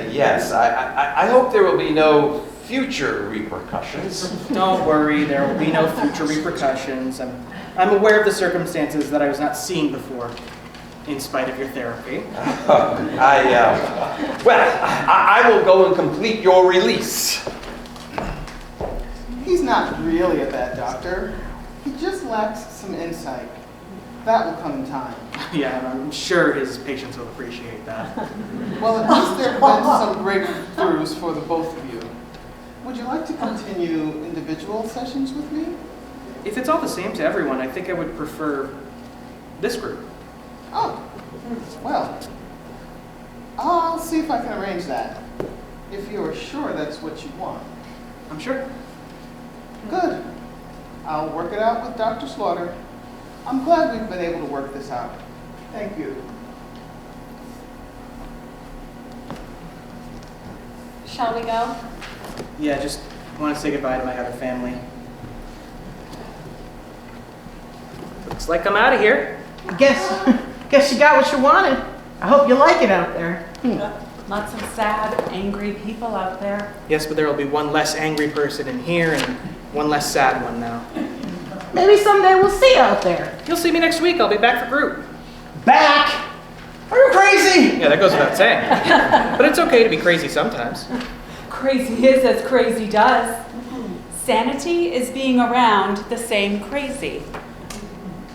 Yes, I hope there will be no future repercussions. Don't worry, there will be no future repercussions. I'm aware of the circumstances that I was not seeing before, in spite of your therapy. I will go and complete your release. He's not really a bad doctor. He just lacks some insight. That will come in time. Yeah, I'm sure his patients will appreciate that. Well, at least there have been some breakthroughs for the both of you. Would you like to continue individual sessions with me? If it's all the same to everyone, I think I would prefer this group. Oh, well, I'll see if I can arrange that. If you're sure that's what you want. I'm sure. Good. I'll work it out with Dr. Slaughter. I'm glad we've been able to work this out. Thank you. Shall we go? Yeah, just want to say goodbye to my other family. Looks like I'm out of here. Guess you got what you wanted. I hope you like it out there. Lots of sad, angry people out there. Yes, but there will be one less angry person in here and one less sad one now. Maybe someday we'll see you out there. You'll see me next week. I'll be back for group. Back? Are you crazy? Yeah, that goes without saying. But it's okay to be crazy sometimes. Crazy is as crazy does. Sanity is being around the same crazy.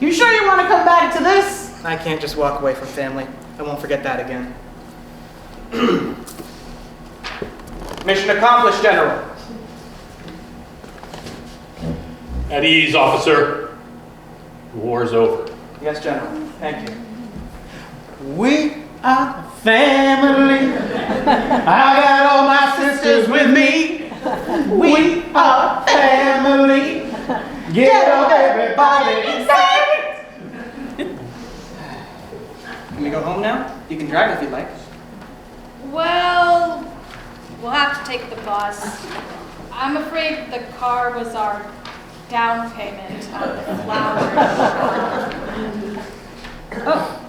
You sure you want to come back to this? I can't just walk away from family. I won't forget that again. Mission accomplished, General. At ease, officer. The war is over. Yes, General. Thank you. We are family. I got all my sisters with me. We are family. Get up, everybody, and sing. Can we go home now? You can drive if you'd like. Well, we'll have to take the bus. I'm afraid the car was our down payment on the flowers. Oh,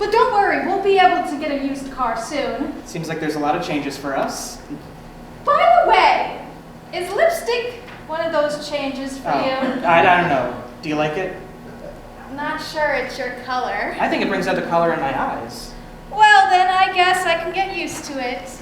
But don't worry, we'll be able to get a used car soon. seems like there's a lot of changes for us. By the way, is lipstick one of those changes for Oh, you? I don't know. Do you like it? I'm not sure it's your color. I think it brings out the color in my eyes. Well, then I guess I can get used to it.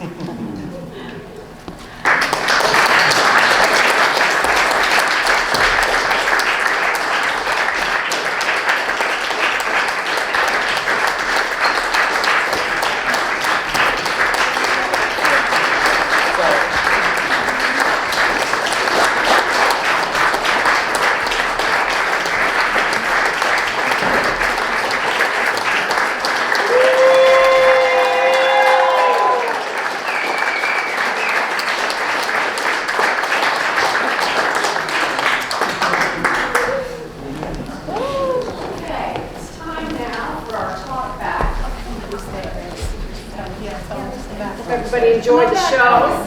Everybody enjoyed the show.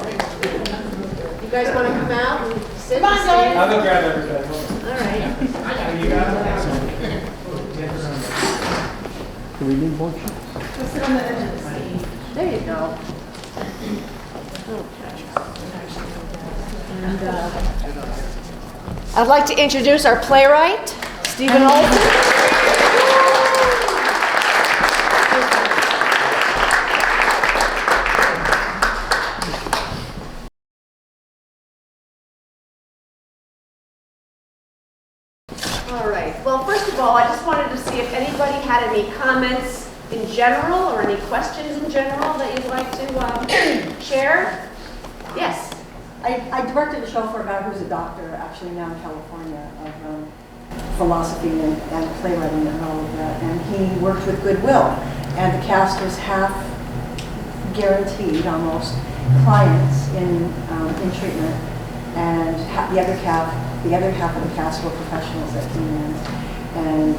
You guys want to come out and sit? Come on, guys. I'll go grab everybody. All right. You got it? Do we need more? There you go. And I'd like to introduce our playwright, Stephen Olson. All right. Well, first of all, I just wanted to see if anybody had any comments in general or any questions in general that you'd like to share. Yes. I directed a show for a guy who's a doctor, actually now in California, of philosophy and playwriting and all of that. And he worked with Goodwill, and the cast was half guaranteed, almost, clients in treatment, and the other half of the cast were professionals that came in. And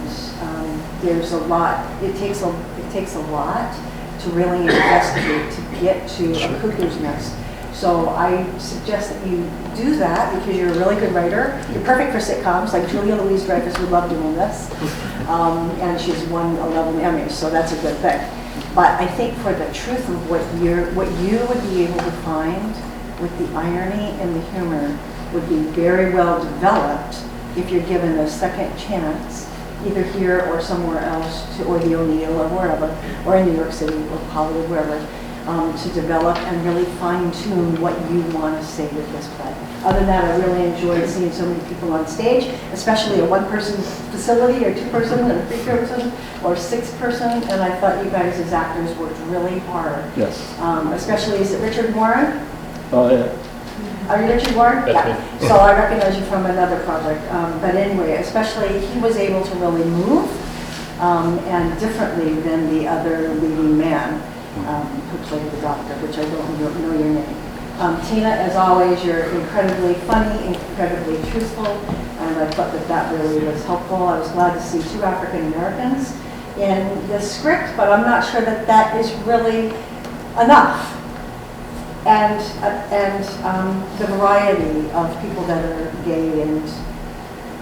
there's a lot. It takes a lot to really investigate to get to a cuckoo's nest. So I suggest that you do that because you're a really good writer. You're perfect for sitcoms, like Julia Louis-Dreyfus would love doing this. And she's won 11 Emmys, so that's a good thing. But I think for the truth of what you would be able to find with the irony and the humor would be very well developed if you're given a second chance, either here or somewhere else, or the O'Neill or wherever, or in New York City or Hollywood, wherever. To develop and really fine-tune what you want to say with this play. Other than that, I really enjoyed seeing so many people on stage, especially a one-person facility, or two-person, or a three-person, or six-person, and I thought you guys as actors worked really hard. Yes. Especially, is it Richard Warren? Oh, yeah. Are you Richard Warren? That's Yeah. me. So I recognize you from another project. But anyway, especially he was able to really move and differently than the other leading man. Who played the doctor, which I don't know your name. Tina, as always, you're incredibly funny, incredibly truthful, and I thought that really was helpful. I was glad to see 2 African Americans in the script, but I'm not sure that is really enough. And the variety of people that are gay and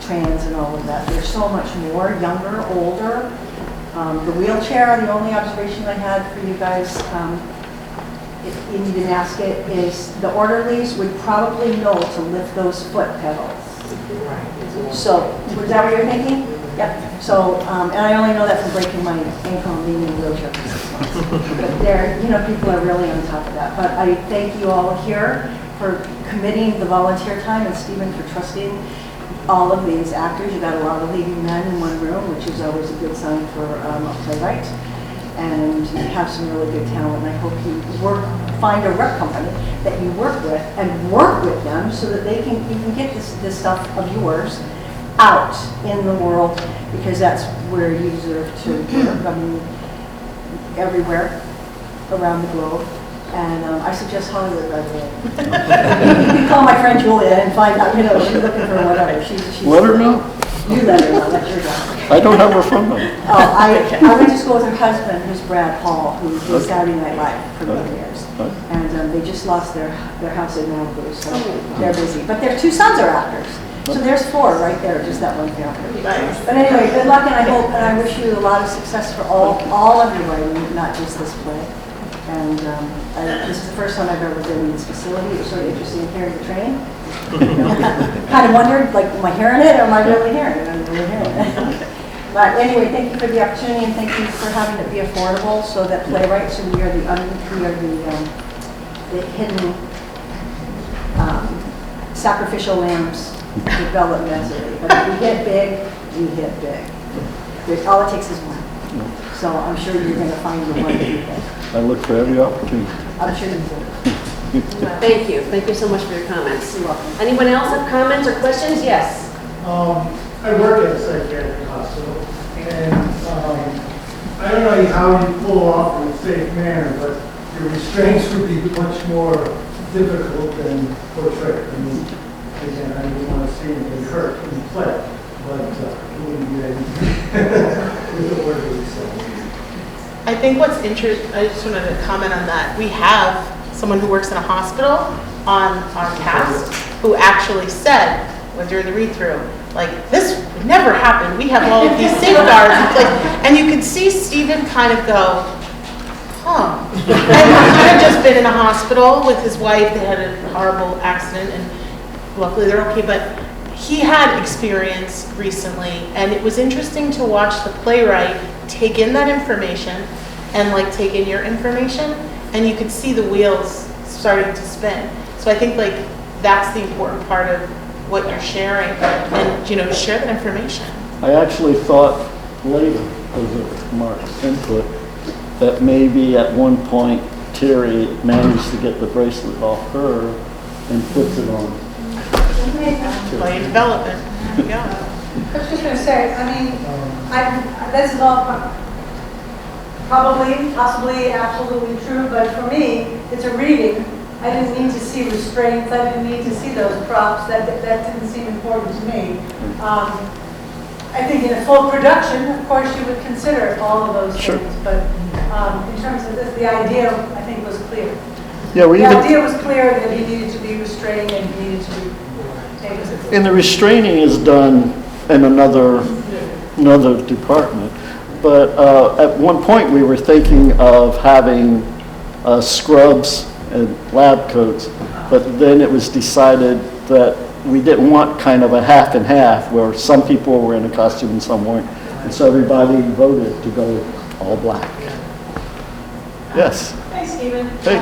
trans and all of that. There's so much more, younger, older. The wheelchair, the only observation I had for you guys, if you didn't ask it, is the orderlies would probably know to lift those foot pedals. So, was that what you're thinking? Yep. So, and I only know that from breaking my ankle and being in a wheelchair for 6 months. But there, people are really on top of that. But I thank you all here for committing the volunteer time, and Stephen for trusting all of these actors. You got a lot of leading men in one room, which is always a good sign for a playwright. And you have some really good talent. And I hope you find a rep company that you work with and work with them so that you can get this stuff of yours out in the world, because that's where you deserve to work. I mean, everywhere around the globe. And I suggest Hollywood right away. You can call my friend Julia and find out, she's looking for whatever. She's Let her know. You let her know, that's your job. I don't have her phone number. Oh, I went to school with her husband, who's Brad Hall, who did Saturday Night Live for many years. And they just lost their house in Malibu, so they're busy. But their 2 sons are actors. So there's 4 right there, just that one family. Nice. But anyway, good luck, and I hope, and I wish you a lot of success for all of your writing, not just this play. And this is the first time I've ever been in this facility. It was sort of interesting hearing the train. Kind of wondered, like, am I hearing it or am I really hearing it? I'm really hearing it. But anyway, thank you for the opportunity, and thank you for having it be affordable so that playwrights, and we are the hidden sacrificial lambs developmentally. But if we hit big, we hit big. All it takes is one. So I'm sure you're going to find the one that you hit. I look for every opportunity. I'm sure you will. Thank you. Thank you so much for your comments. You're welcome. Anyone else have comments or questions? Yes. I work at a psychiatric hospital, and I don't know how you pull off in a safe manner, but your restraints would be much more difficult than portrayed. I mean, again, I didn't want to see anybody hurt in the play, but it wouldn't be anything with the orderly stuff. I think what's interesting, I just wanted to comment on that. We have someone who works in a hospital on our cast who actually said, during the read-through, like, this would never happen. We have all of these safeguards in place. And you could see Stephen kind of go, huh. And he had just been in a hospital with his wife. They had a horrible accident, and luckily they're okay. But he had experience recently, and it was interesting to watch the playwright take in that information and like take in your information, and you could see the wheels starting to spin. So I think like that's the important part of what you're sharing, and share that information. I actually thought later, because of Mark's input, that maybe at one point Terry managed to get the bracelet off her and puts it on. Play development. Yeah. I was just going to say, I mean, this is all probably, possibly, absolutely true, but for me, it's a reading. I didn't need to see restraints. I didn't need to see those props. That didn't seem important to me. I think in a full production, of course, you would consider all of those things, but in terms of this, the idea, I think, was clear. Yeah, the idea was clear that he needed to be restrained and he needed to be taken. And the restraining is done in another department. But at one point we were thinking of having scrubs and lab coats, but then it was decided that we didn't want kind of a half and half where some people were in a costume and some weren't. And so everybody voted to go all black. Yes? Hi, Stephen. Hey.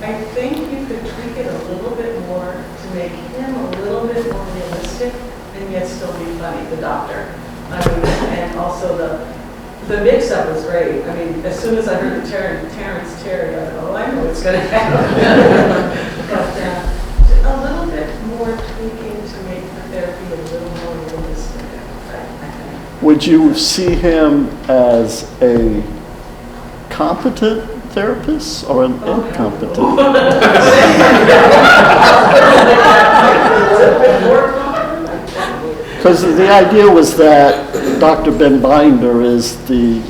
I think you could tweak it a little bit more to make him a little bit more realistic and yet still be funny, the doctor. I mean, and also the mix-up was great. I mean, as soon as I heard the Terrence Terry, I thought, oh, I know what's going to happen. But a little bit more tweaking to make the therapy a little more realistic, I think. Would you see him as a competent therapist or an incompetent? Because the idea was that Dr. Ben Binder is the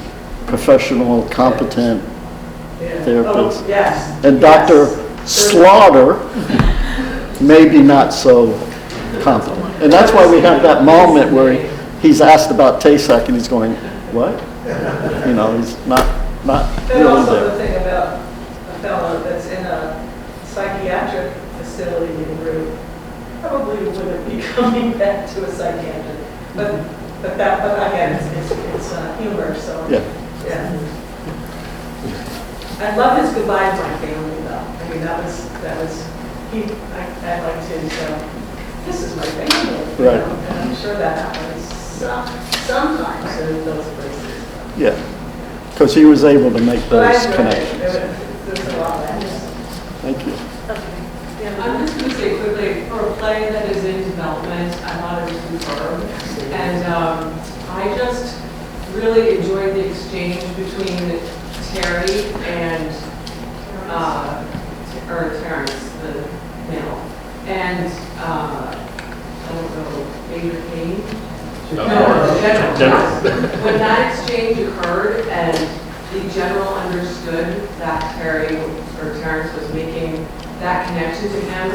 professional, competent therapist. Oh, yes. And Dr. Slaughter, maybe not so competent. And that's why we have that moment where he's asked about Tay-Sachs and he's going, what? He's not And really also there. the thing about a fellow that's in a psychiatric facility group probably wouldn't be coming back to a psychiatric. But but again, it's humor, so. Yeah. I love his goodbye to my family, though. I mean, that was, I liked his, this is my family. Right. And I'm sure that happens sometimes in those places. Yeah, because he was able to make those connections. There's a lot of that. Thank you. I'm just going to say quickly, for a play that is in development, I thought it was superb. And I just really enjoyed the exchange between Terry and, or Terrence, the male, and, I don't know, Major Kane? No, the general. Yes. When that exchange occurred and the general understood that Terry or Terrence was making that connection to him,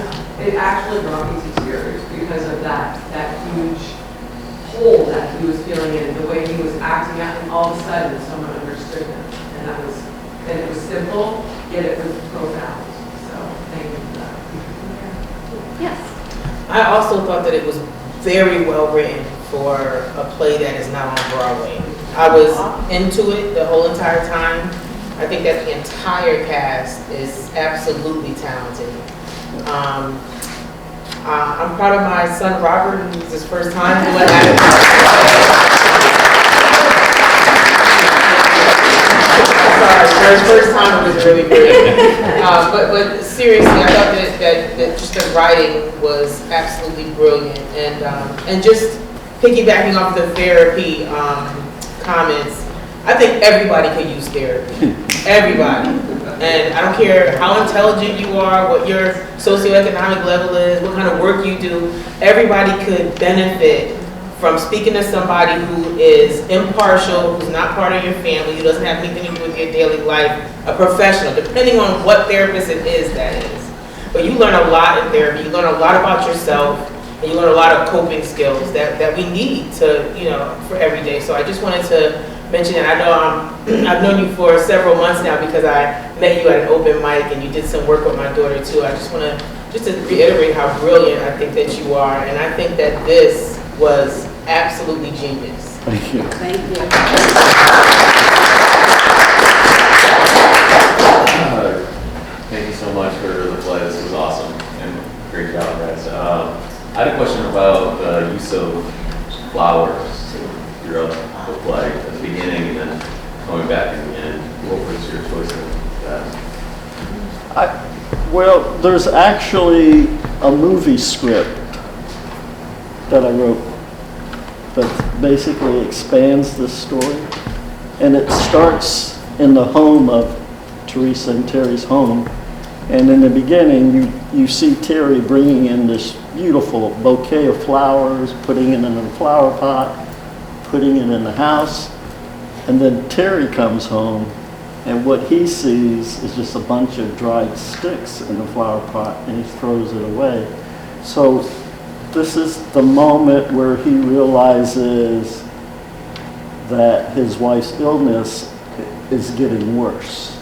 it actually brought me to tears because of that huge hole that he was feeling in, the way he was acting out, and all of a sudden someone understood him. And it was simple, yet it was profound. So thank you for that. Yes. I also thought that it was very well written for a play that is not on Broadway. I was into it the whole entire time. I think that the entire cast is absolutely talented. I'm proud of my son Robert, who's his first time doing Sorry, his first time was really great. But seriously, I thought that just the writing was absolutely brilliant, and just piggybacking off the therapy comments, I think everybody could use therapy. Everybody. And I don't care how intelligent you are, what your socioeconomic level is, what kind of work you do, everybody could benefit from speaking to somebody who is impartial, who's not part of your family, who doesn't have anything to do with your daily life, a professional, depending on what therapist it is that is. But you learn a lot in therapy. You learn a lot about yourself, and you learn a lot of coping skills that we need to, for every day. So I just wanted to mention that. I know I've known you for several months now because I met you at an open mic and you did some work with my daughter too. I just want to reiterate how brilliant I think that you are, and I think that this was absolutely genius. Thank you. Thank you. Thank you so much for the play. This was awesome and great job, guys. I had a question about the use of flowers throughout the play at the beginning and then coming back in the end. What was your choice of that? Well, there's actually a movie script that I wrote that basically expands this story. And it starts in the home of Teresa and Terry's home. And in the beginning, you see Terry bringing in this beautiful bouquet of flowers, putting it in a flower pot, putting it in the house. And then Terry comes home, and what he sees is just a bunch of dried sticks in the flower pot, and he throws it away. So this is the moment where he realizes that his wife's illness is getting worse,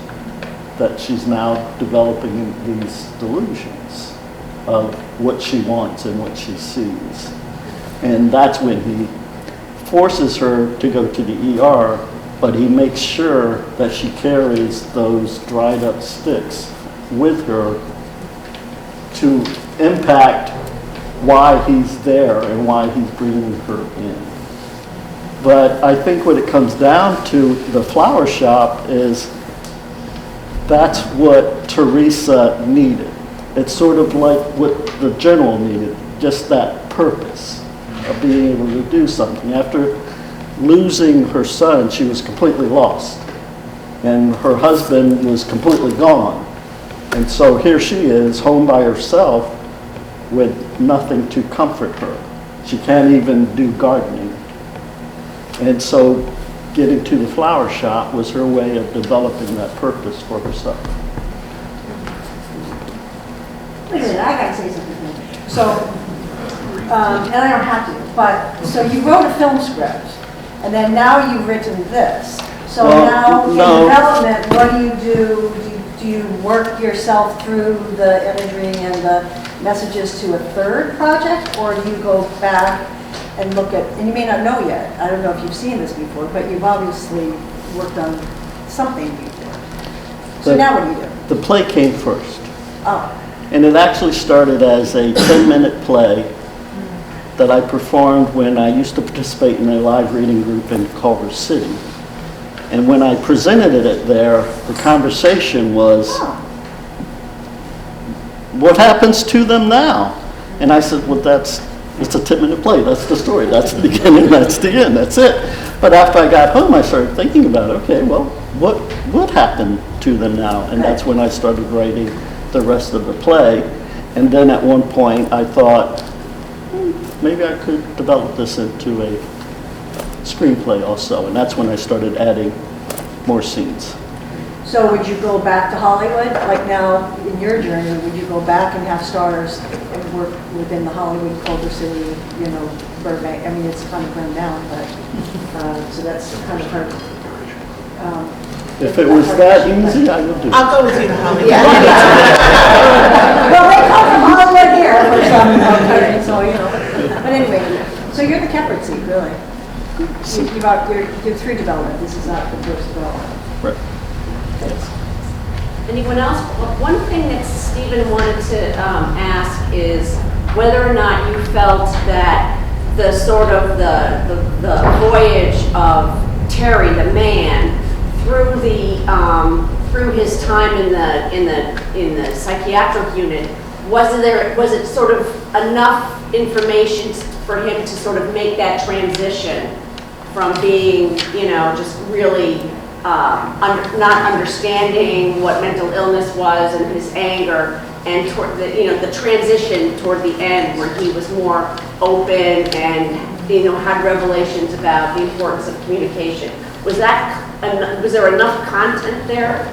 that she's now developing these delusions of what she wants and what she sees. And that's when he forces her to go to the ER, but he makes sure that she carries those dried up sticks with her to impact why he's there and why he's bringing her in. But I think what it comes down to, the flower shop, is that's what Teresa needed. It's sort of like what the general needed, just that purpose of being able to do something. After losing her son, she was completely lost. And her husband was completely gone. And so here she is, home by herself, with nothing to comfort her. She can't even do gardening. And so getting to the flower shop was her way of developing that purpose for herself. Wait a minute, I gotta say something. So, and I don't have to, but, so you wrote a film script, and then now you've written this. So now, in development, what do you do? Do you work yourself through the imagery and the messages to a third project, or do you go back and look at, and you may not know yet, I don't know if you've seen this before, but you've obviously worked on something before. So now what do you do? The play came first. Oh. And it actually started as a 10-minute play that I performed when I used to participate in a live reading group in Culver City. And when I presented it there, the conversation was, what happens to them now? And I said, well, it's a 10-minute play. That's the story. That's the beginning, that's the end, that's it. But after I got home, I started thinking about, okay, well, what happened to them now? And that's when I started writing the rest of the play. And then at one point, I thought, maybe I could develop this into a screenplay also. And that's when I started adding more scenes. So would you go back to Hollywood? Like now, in your journey, would you go back and have stars and work within the Hollywood, Culver City, you know, Burbank? I mean, it's kind of burned down, but, so that's kind of hard. If it was that easy, I would do it. I'll go with you to Hollywood. Yeah. Well, they come from Hollywood here for some, okay, so, you know. But anyway, so you're the Kepler seat, really. You're through development. This is not the first development. Right. Anyone else? Well, one thing that Stephen wanted to ask is whether or not you felt that the sort of the voyage of Terry, the man, through his time in the psychiatric unit, was it sort of enough information for him to sort of make that transition from being, you know, just really not understanding what mental illness was and his anger, and toward the transition toward the end where he was more open and, you know, had revelations about the importance of communication. Was there enough content there?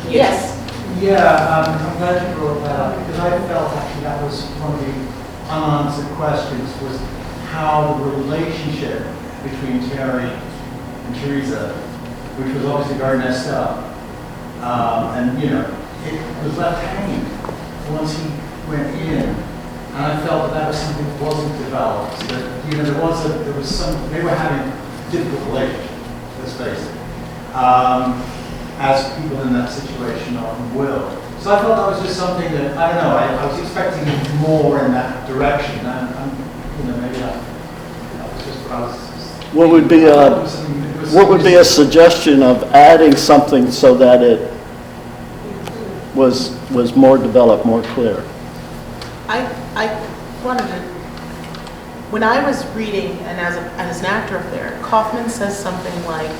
Yes. Yeah, I'm glad you brought that up, because I felt actually that was one of the unanswered questions, was how the relationship between Terry and Teresa, which was obviously very messed up, and you know, it was left hanging once he went in, and I felt that was something that wasn't developed. That, you know, there was some, they were having a difficult relationship, let's face it, as people in that situation often will. So I thought that was just something that, I don't know, I was expecting more in that direction, and you know, maybe that was just what I was. What would be a suggestion of adding something so that it was more developed, more clear? I wanted to, when I was reading, and as an actor up there, Kaufman says something like,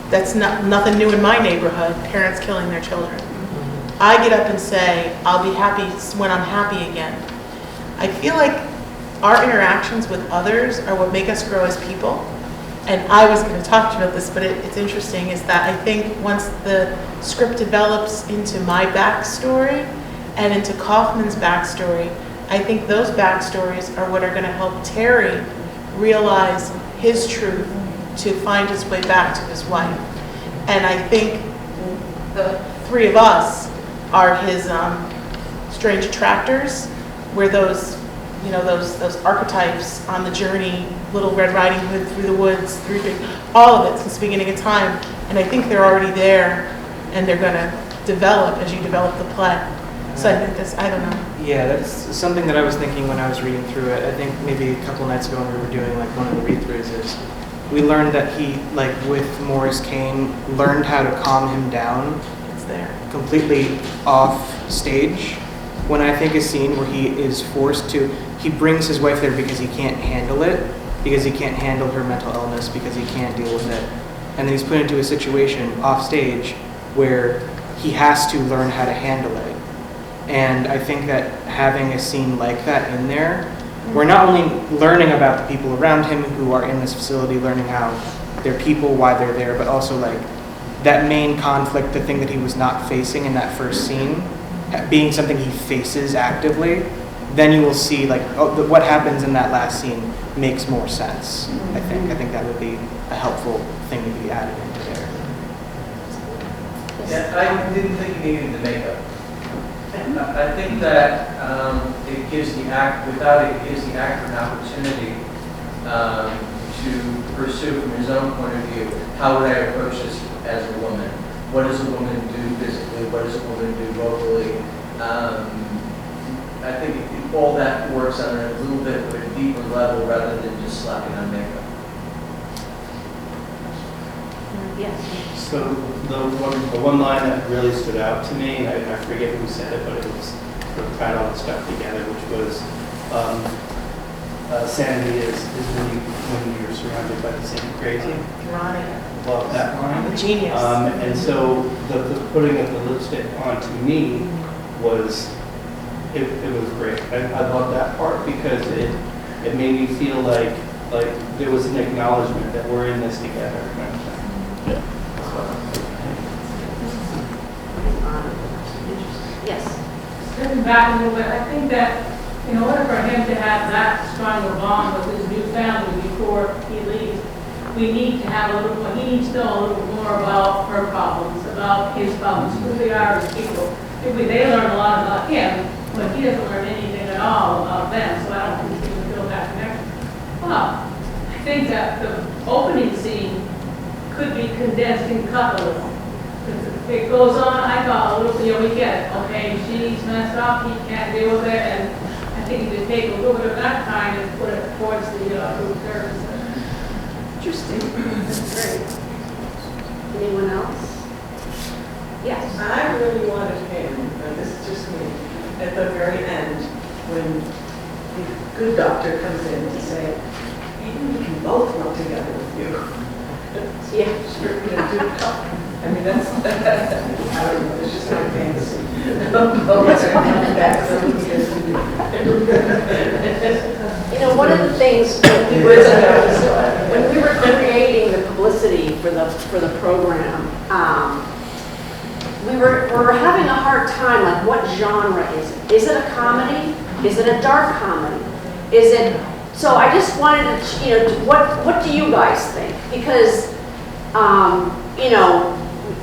that's nothing new in my neighborhood, parents killing their children. I get up and say, I'll be happy when I'm happy again. I feel like our interactions with others are what make us grow as people. And I was going to talk to you about this, but it's interesting, is that I think once the script develops into my backstory and into Kaufman's backstory, I think those backstories are what are going to help Terry realize his truth to find his way back to his wife. And I think the three of us are his strange attractors, where those, you know, those archetypes on the journey, Little Red Riding Hood through the woods, all of it since the beginning of time. And I think they're already there, and they're going to develop as you develop the play. So I think I don't know. Yeah, that's something that I was thinking when I was reading through it. I think maybe a couple nights ago when we were doing like one of the read-throughs is we learned that he, like with Morris Kane, learned how to calm him down. It's there. Completely off stage. When I think a scene where he is forced to, he brings his wife there because he can't handle it, because he can't handle her mental illness, because he can't deal with it. And then he's put into a situation off stage where he has to learn how to handle it. And I think that having a scene like that in there, we're not only learning about the people around him who are in this facility, learning how they're people, why they're there, but also like that main conflict, the thing that he was not facing in that first scene, being something he faces actively, then you will see like what happens in that last scene makes more sense. I think that would be a helpful thing to be added into there. Yeah, I didn't think you needed the makeup. I think that it gives the actor an opportunity to pursue from his own point of view. How would I approach this as a woman? What does a woman do physically? What does a woman do vocally? I think all that works on a little bit of a deeper level rather than just slapping on makeup. Yes. So the one line that really stood out to me, I forget who said it, but it was sort of tied all the stuff together, which was sanity is when you're surrounded by the same crazy. Veronica. Love that line. Genius. And so the putting of the lipstick on to me was, it was great. I love that part because it made me feel like there was an acknowledgement that we're in this together. Yeah. Yes. Stepping back a little bit, I think that in order for him to have that strong a bond with his new family before he leaves, we need to have a little more, he needs to know a little more about her problems, about his problems, who they are as people. Maybe they learn a lot about him, but he doesn't learn anything at all about them, so I don't think he's going to feel that connection. But I think that the opening scene could be condensed and cut a little. If it goes on, I thought a little, we get it. Okay, she's messed up, he can't deal with it, and I think you could take a little bit of that time and put it towards the group therapist. Interesting. That's great. Anyone else? Yes. I really wanted him, and this is just me, at the very end, when the good doctor comes in to say, maybe we can both work together with you. Yeah. Sure, we're gonna do it. I mean, that's, I don't know, it's just my fantasy. One of the things when we were creating the publicity for the program, we were having a hard time, like, what genre is it? Is it a comedy? Is it a dark comedy? Is it? So I just wanted to, what do you guys think? Because,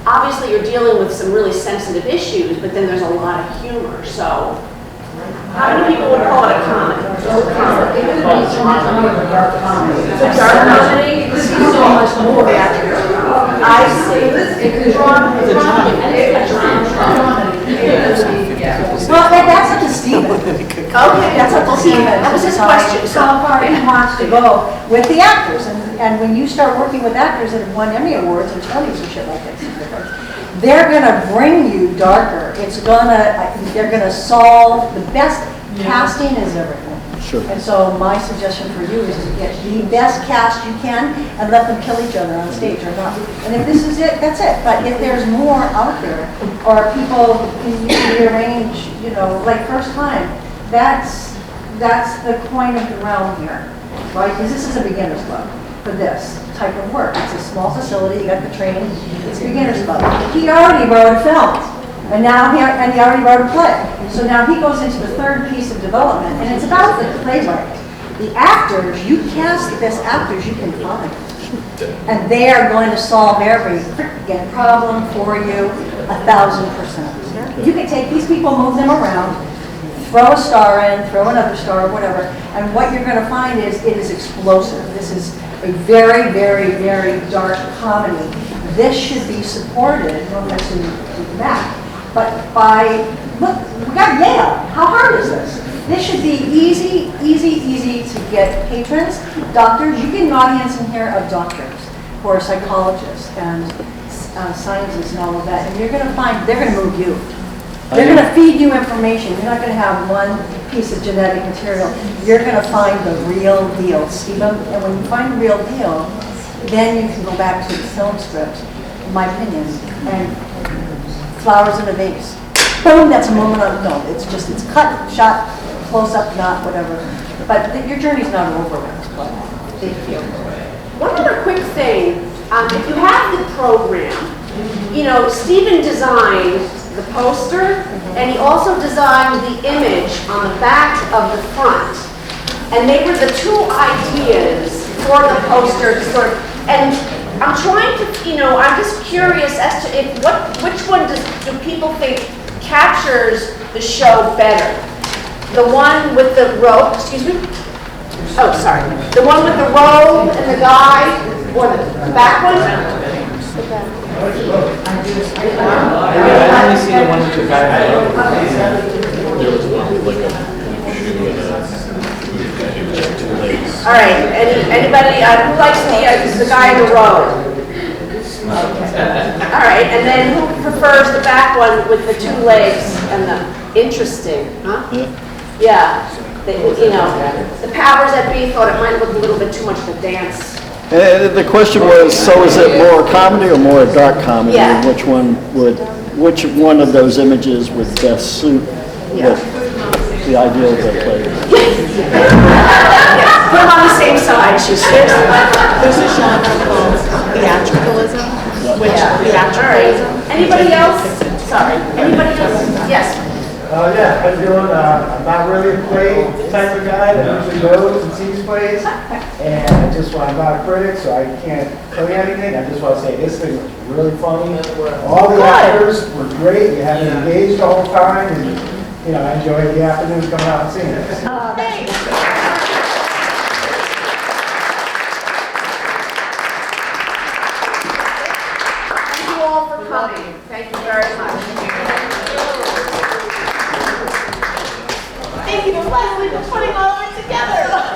obviously you're dealing with some really sensitive issues, but then there's a lot of humor. So how many people would call it a comedy? It's a comedy. It's a dark comedy. It's a dark comedy? This is so much more theatrical. I see. It's a drama. It's a drama. Well, that's up to Stephen. Okay, that's up to Stephen. That was his question. So how far he wants to go with the actors. And when you start working with actors that have won Emmy Awards and Tonys and shit like this, they're gonna bring you darker. They're gonna solve, the best casting is everything. Sure. And so my suggestion for you is to get the best cast you can and let them kill each other on stage or not. And if this is it, that's it. But if there's more out there, or people can rearrange, like First Time, that's the coin of the realm here, right? Because this is a beginner's club for this type of work. It's a small facility, you got the training, it's a beginner's club. He already wrote a film, and he already wrote a play. So now he goes into the third piece of development, and it's about the playwright. The actors, you cast the best actors you can find. And they are going to solve every freaking problem for you 1,000%. You can take these people, move them around, throw a star in, throw another star, whatever, and what you're going to find is it is explosive. This is a very, very, very dark comedy. This should be supported, no offense to Matt, but look, we got Yale. How hard is this? This should be easy to get patrons, doctors. You get an audience in here of doctors who are psychologists and scientists and all of that, and you're going to find they're going to move you. They're going to feed you information. You're not going to have one piece of genetic material. You're going to find the real deal, Stephen. And when you find the real deal, then you can go back to the film script, in my opinion, and flowers in a vase. Boom, that's a moment of, no, it's cut, shot, close up, not whatever. But your journey's not over with. Thank you. One other quick thing, if you have the program, Stephen designed the poster, and he also designed the image on the back of the front. And they were the two ideas for the poster to sort of, and I'm trying to, I'm just curious as to which one do people think captures the show better? The one with the rope, excuse me? Oh, sorry. The one with the robe and the guy, or the back one? I only see the one with the guy. There was one with like a shoe and two legs. All right, anybody, who likes the guy in the robe? All right, and then who prefers the back one with the two legs and the interesting, huh? Yeah, the powers that be thought it might look a little bit too much of a dance. And the question was, so is it more comedy or more dark comedy? Yeah. Which one of those images would best suit the idea of the play? Put them on the same side, she says. There's a genre called theatricalism, which theatricalism. Anybody else? Sorry. Anybody else? Yes. Yeah, how you doing? I'm not really a play type of guy that usually goes and sees plays. And I'm not a critic, so I can't tell you anything. I just want to say this thing was really funny. All the actors were great. You had me engaged the whole time. And, I enjoyed the afternoon coming out and seeing it. Thanks. Thank you all for coming. Thank you very much. Thank you to Leslie for putting all of it together.